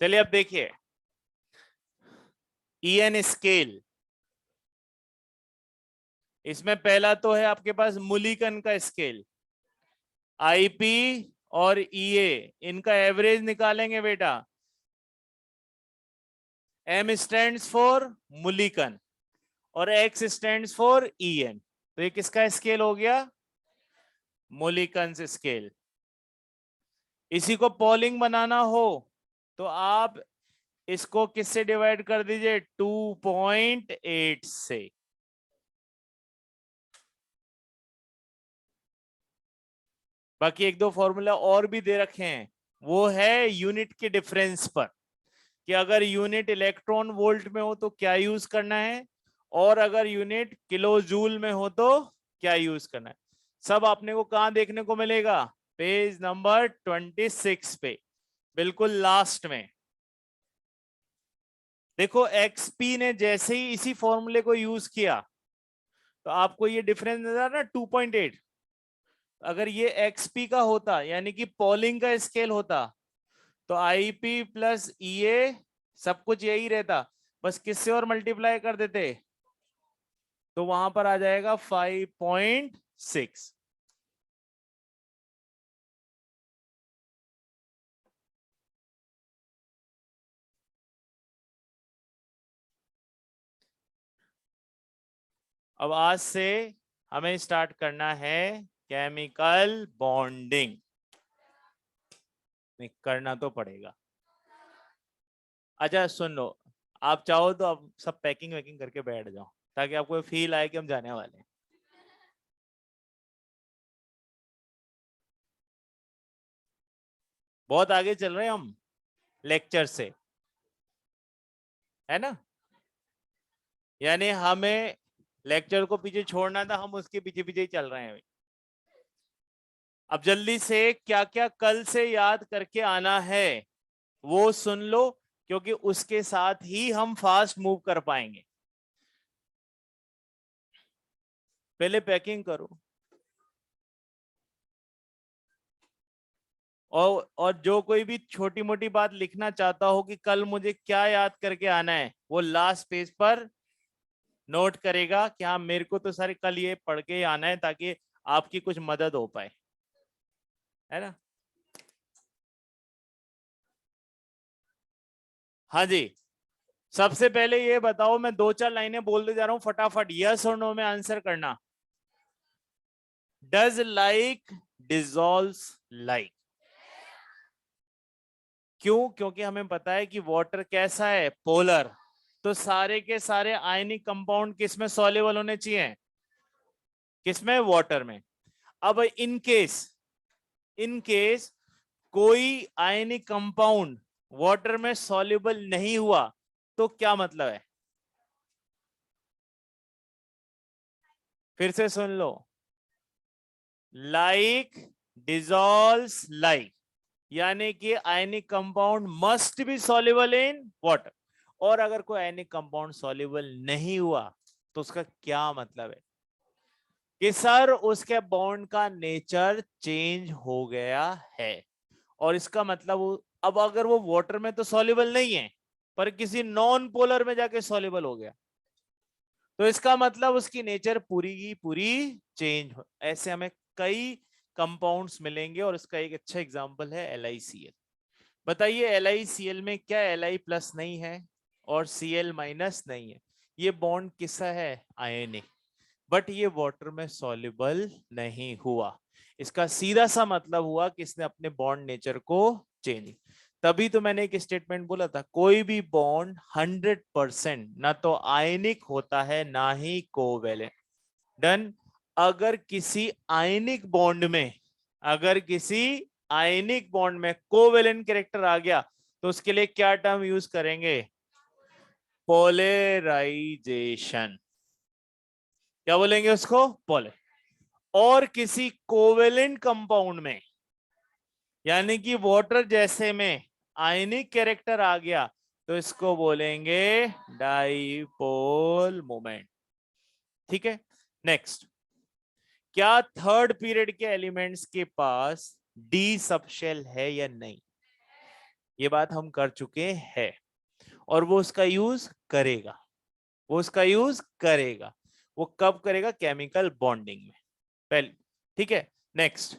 Speaker 1: चलिए अब देखिए ईएन स्केल, इसमें पहला तो है आपके पास मुलिकन का स्केल। आईपी और ईए इनका एवरेज निकालेंगे बेटा। एम स्टैंड्स फॉर मुलिकन और एक्स स्टैंड्स फॉर ईएन, तो ये किसका स्केल हो गया? Mulliken scale. इसी को पॉलिंग बनाना हो तो आप इसको किससे डिवाइड कर दीजिए? 2.8 से। बाकी 1 2 फॉर्मूला और भी दे रखे हैं, वो है यूनिट के डिफरेंस पर, कि अगर यूनिट इलेक्ट्रॉन वोल्ट में हो तो क्या यूज करना है, और अगर यूनिट किलो जूल में हो तो क्या यूज करना है। सब आपने को कहां देखने को मिलेगा? पेज नंबर 26 पे, बिल्कुल लास्ट में। देखो एक्सपी ने जैसे ही इसी फॉर्मूले को यूज किया तो आपको ये डिफरेंस नजर ना 2.8। अगर ये एक्सपी का होता यानी कि पॉलिंग का स्केल होता तो आईपी प्लस ईए सब कुछ यही रहता, बस किससे और मल्टीप्लाई कर देते तो वहां पर आ जाएगा 5.6। अब आज से हमें स्टार्ट करना है केमिकल बॉन्डिंग, करना तो पड़ेगा। अच्छा सुन लो, आप चाहो तो आप सब पैकिंग वैकिंग करके बैठ जाओ ताकि आपको फील आए कि हम जाने वाले हैं। बहुत आगे चल रहे हैं हम लेक्चर से, है ना? यानी हमें लेक्चर को पीछे छोड़ना था, हम उसके पीछे पीछे ही चल रहे हैं। अब जल्दी से क्या क्या कल से याद करके आना है वो सुन लो, क्योंकि उसके साथ ही हम फास्ट मूव कर पाएंगे। पहले पैकिंग करो, और जो कोई भी छोटी मोटी बात लिखना चाहता हो कि कल मुझे क्या याद करके आना है, वो लास्ट पेज पर नोट करेगा कि हाँ मेरे को तो सर कल ये पढ़ के ही आना है, ताकि आपकी कुछ मदद हो पाए, है ना? हाँ जी, सबसे पहले ये बताओ, मैं 2 4 लाइनें बोलते जा रहा हूं फटाफट, यस और नो में आंसर करना। Does like dissolves like. क्यों? क्योंकि हमें पता है कि वाटर कैसा है? पोलर। तो सारे के सारे आयनिक कंपाउंड किसमें सॉल्युबल होने चाहिए? किसमें? वाटर में। अब इन केस कोई आयनिक कंपाउंड वाटर में सॉल्युबल नहीं हुआ तो क्या मतलब है? फिर से सुन लो, लाइक डिजॉल्व्स लाइक, यानी कि ionic compound must be soluble in water. और अगर कोई आयनिक कंपाउंड सॉल्युबल नहीं हुआ तो उसका क्या मतलब है? कि सर उसके बॉन्ड का नेचर चेंज हो गया है, और इसका मतलब अब अगर वो वाटर में तो सॉल्युबल नहीं है पर किसी नॉन पोलर में जाके सॉल्युबल हो गया, तो इसका मतलब उसकी नेचर पूरी की पूरी चेंज हो। ऐसे हमें कई कंपाउंड्स मिलेंगे और इसका एक अच्छा एग्जांपल है LiCl। बताइए LiCl में क्या Li प्लस नहीं है और Cl माइनस नहीं है? ये बॉन्ड किसका है? आयनिक, बट ये वाटर में सॉल्युबल नहीं हुआ। इसका सीधा सा मतलब हुआ कि इसने अपने बॉन्ड नेचर को चेंज। तभी तो मैंने एक स्टेटमेंट बोला था, कोई भी बॉन्ड 100% ना तो आयनिक होता है ना ही कोवेलेंट। डन। अगर किसी आयनिक बॉन्ड में, अगर किसी आयनिक बॉन्ड में कोवेलेंट कैरेक्टर आ गया तो उसके लिए क्या टर्म यूज करेंगे? पोलराइजेशन। क्या बोलेंगे उसको? पोलर। और किसी कोवेलेंट कंपाउंड में, यानी कि वाटर जैसे में आयनिक कैरेक्टर आ गया तो इसको बोलेंगे डाइपोल मोमेंट। ठीक है। नेक्स्ट, क्या थर्ड पीरियड के एलिमेंट्स के पास डी सबशेल है या नहीं? ये बात हम कर चुके हैं और वो उसका यूज करेगा, वो उसका यूज करेगा। वो कब करेगा? केमिकल बॉन्डिंग में पहले। ठीक है। नेक्स्ट,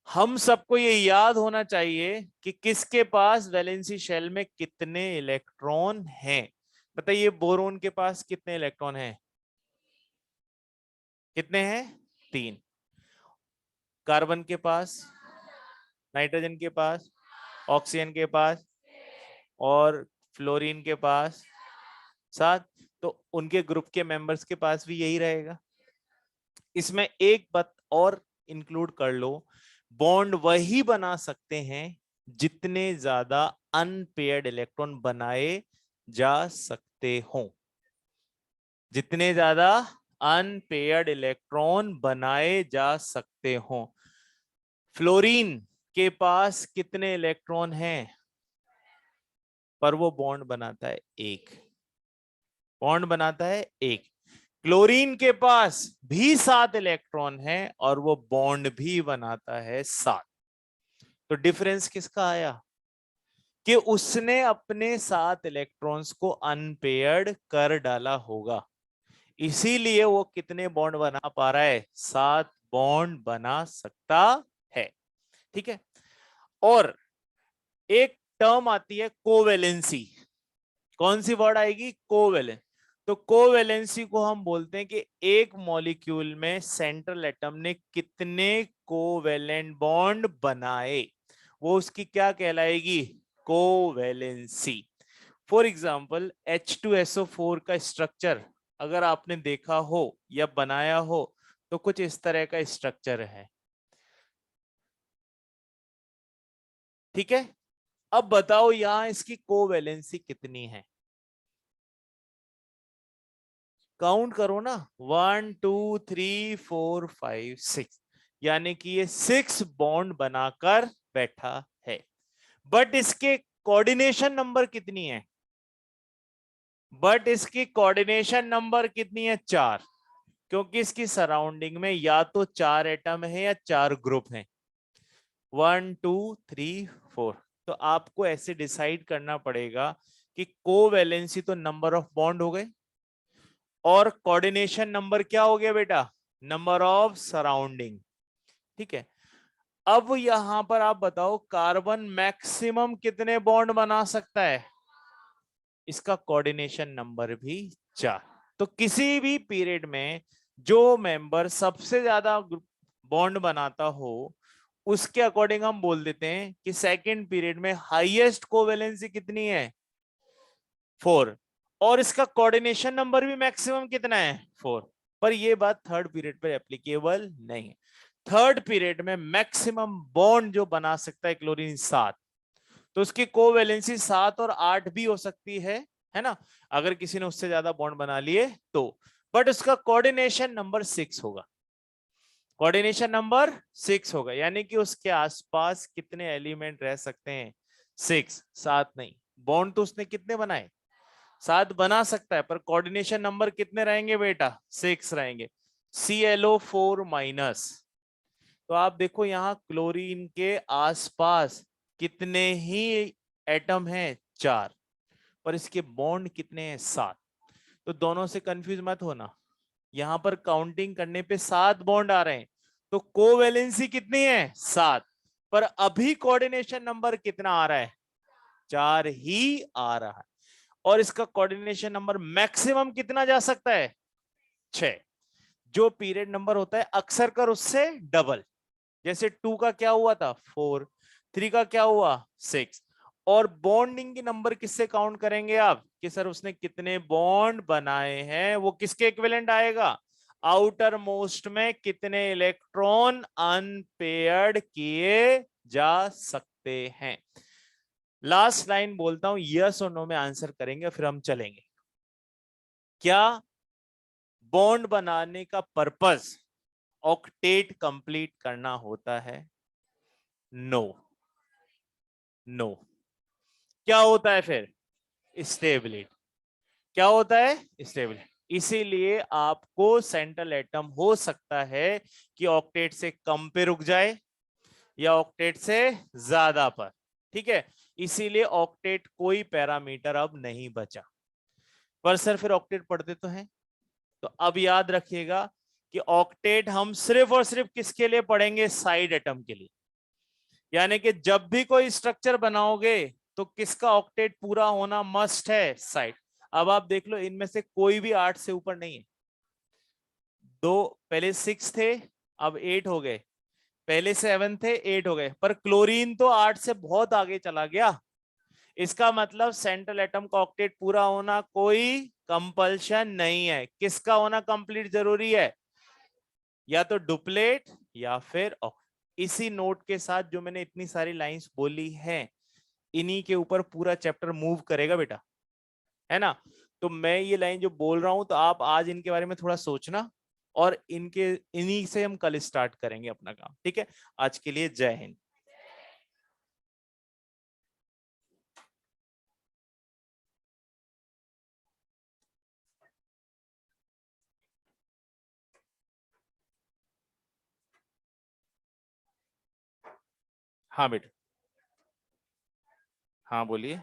Speaker 1: हम सबको ये याद होना चाहिए कि किसके पास वैलेंसी शेल में कितने इलेक्ट्रॉन हैं। बताइए बोरोन के पास कितने इलेक्ट्रॉन हैं? कितने हैं? 3। कार्बन के पास, नाइट्रोजन के पास, ऑक्सीजन के पास और फ्लोरीन के पास 7। तो उनके ग्रुप के मेंबर्स के पास भी यही रहेगा। इसमें एक बात और इंक्लूड कर लो, बॉन्ड वही बना सकते हैं जितने ज्यादा अनपेयर्ड इलेक्ट्रॉन बनाए जा सकते हो। जितने ज्यादा अनपेयर्ड इलेक्ट्रॉन बनाए जा सकते हो। फ्लोरीन के पास कितने इलेक्ट्रॉन हैं? पर वो बॉन्ड बनाता है एक, बॉन्ड बनाता है एक। क्लोरीन के पास भी 7 इलेक्ट्रॉन हैं और वो बॉन्ड भी बनाता है 7। तो डिफरेंस किसका आया? कि उसने अपने 7 इलेक्ट्रॉन्स को अनपेयर्ड कर डाला होगा, इसीलिए वो कितने बॉन्ड बना पा रहा है? 7 बॉन्ड बना सकता है। ठीक है। और एक टर्म आती है कोवेलेंसी। कौन सी वर्ड आएगी? कोवेलेंस। तो कोवेलेंसी को हम बोलते हैं कि एक मॉलिक्यूल में सेंट्रल एटम ने कितने कोवेलेंट बॉन्ड बनाए, वो उसकी क्या कहलाएगी? कोवेलेंसी। फॉर एग्जाम्पल H2SO4 का स्ट्रक्चर अगर आपने देखा हो या बनाया हो तो कुछ इस तरह का स्ट्रक्चर है। ठीक है। अब बताओ यहां इसकी कोवेलेंसी कितनी है? काउंट करो ना, 1 2 3 4 5 6, यानी कि ये 6 बॉन्ड बनाकर बैठा है। बट इसके कोऑर्डिनेशन नंबर कितनी है? बट इसकी कोऑर्डिनेशन नंबर कितनी है? 4। क्योंकि इसकी सराउंडिंग में या तो 4 एटम है या 4 ग्रुप हैं। 1 2 3 4। तो आपको ऐसे डिसाइड करना पड़ेगा कि कोवैलेंसी तो नंबर ऑफ बॉन्ड हो गए और कोऑर्डिनेशन नंबर क्या हो गया बेटा? Number of surrounding. ठीक है। अब यहां पर आप बताओ कार्बन मैक्सिमम कितने बॉन्ड बना सकता है? इसका कोऑर्डिनेशन नंबर भी 4। तो किसी भी पीरियड में जो मेंबर सबसे ज्यादा बॉन्ड बनाता हो उसके अकॉर्डिंग हम बोल देते हैं कि सेकंड पीरियड में हाईएस्ट कोवैलेंसी कितनी है? 4। और इसका कोऑर्डिनेशन नंबर भी मैक्सिमम कितना है? 4। पर यह बात थर्ड पीरियड पर एप्लीकेबल नहीं है। थर्ड पीरियड में मैक्सिमम बॉन्ड जो बना सकता है क्लोरीन 7, तो उसकी कोवैलेंसी 7 और 8 भी हो सकती है ना, अगर किसी ने उससे ज्यादा बॉन्ड बना लिए तो। बट उसका कोऑर्डिनेशन नंबर 6 होगा। कोऑर्डिनेशन नंबर 6 होगा, यानी कि उसके आसपास कितने एलिमेंट रह सकते हैं? 6, 7 नहीं। बॉन्ड तो उसने कितने बनाए? 7 बना सकता है, पर कोऑर्डिनेशन नंबर कितने रहेंगे बेटा? 6 रहेंगे। ClO4 minus. तो आप देखो यहां क्लोरीन के आसपास कितने ही एटम हैं? 4। और इसके बॉन्ड कितने हैं 7। तो दोनों से कंफ्यूज मत होना, यहां पर काउंटिंग करने पे 7 बॉन्ड आ रहे हैं, तो कोवैलेंसी कितनी है 7, पर अभी कोऑर्डिनेशन नंबर कितना आ रहा है 4 ही आ रहा है, और इसका कोऑर्डिनेशन नंबर मैक्सिमम कितना जा सकता है 6। जो पीरियड नंबर होता है अक्सर कर उससे डबल, जैसे 2 का क्या हुआ था 4, 3 का क्या हुआ 6। और बॉन्डिंग की नंबर किससे काउंट करेंगे आप कि सर उसने कितने बॉन्ड बनाए हैं, वो किसके इक्विवेलेंट आएगा, आउटर मोस्ट में कितने इलेक्ट्रॉन अनपेयर्ड किए जा सकते हैं। लास्ट लाइन बोलता हूं, यस और नो में आंसर करेंगे फिर हम चलेंगे। क्या बॉन्ड बनाने का पर्पस ऑक्टेट कंप्लीट करना होता है? No, no. क्या होता है फिर स्टेबिलिटी, क्या होता है स्टेबिलिटी। इसीलिए आपको सेंट्रल एटम हो सकता है कि ऑक्टेट से कम पे रुक जाए या ऑक्टेट से ज्यादा पर, ठीक है। इसीलिए ऑक्टेट कोई पैरामीटर अब नहीं बचा। पर सर फिर ऑक्टेट पढ़ते तो हैं, तो अब याद रखिएगा कि ऑक्टेट हम सिर्फ और सिर्फ किसके लिए पढ़ेंगे, साइड एटम के लिए। यानी कि जब भी कोई स्ट्रक्चर बनाओगे तो किसका ऑक्टेट पूरा होना मस्ट है, साइड। अब आप देख लो इनमें से कोई भी 8 से ऊपर नहीं है। दो पहले 6 थे, अब 8 हो गए, पहले 7 थे 8 हो गए, पर क्लोरीन तो 8 से बहुत आगे चला गया। इसका मतलब सेंट्रल एटम का ऑक्टेट पूरा होना कोई कंपल्शन नहीं है। किसका होना कंप्लीट जरूरी है, या तो डुप्लेट या फिर इसी नोट के साथ जो मैंने इतनी सारी लाइंस बोली हैं, इन्हीं के ऊपर पूरा चैप्टर मूव करेगा बेटा, है ना। तो मैं ये लाइन जो बोल रहा हूं तो आप आज इनके बारे में थोड़ा सोचना, और इनके इन्हीं से हम कल स्टार्ट करेंगे अपना काम, ठीक है। आज के लिए जय हिंद। हाँ बेटा, हाँ बोलिए।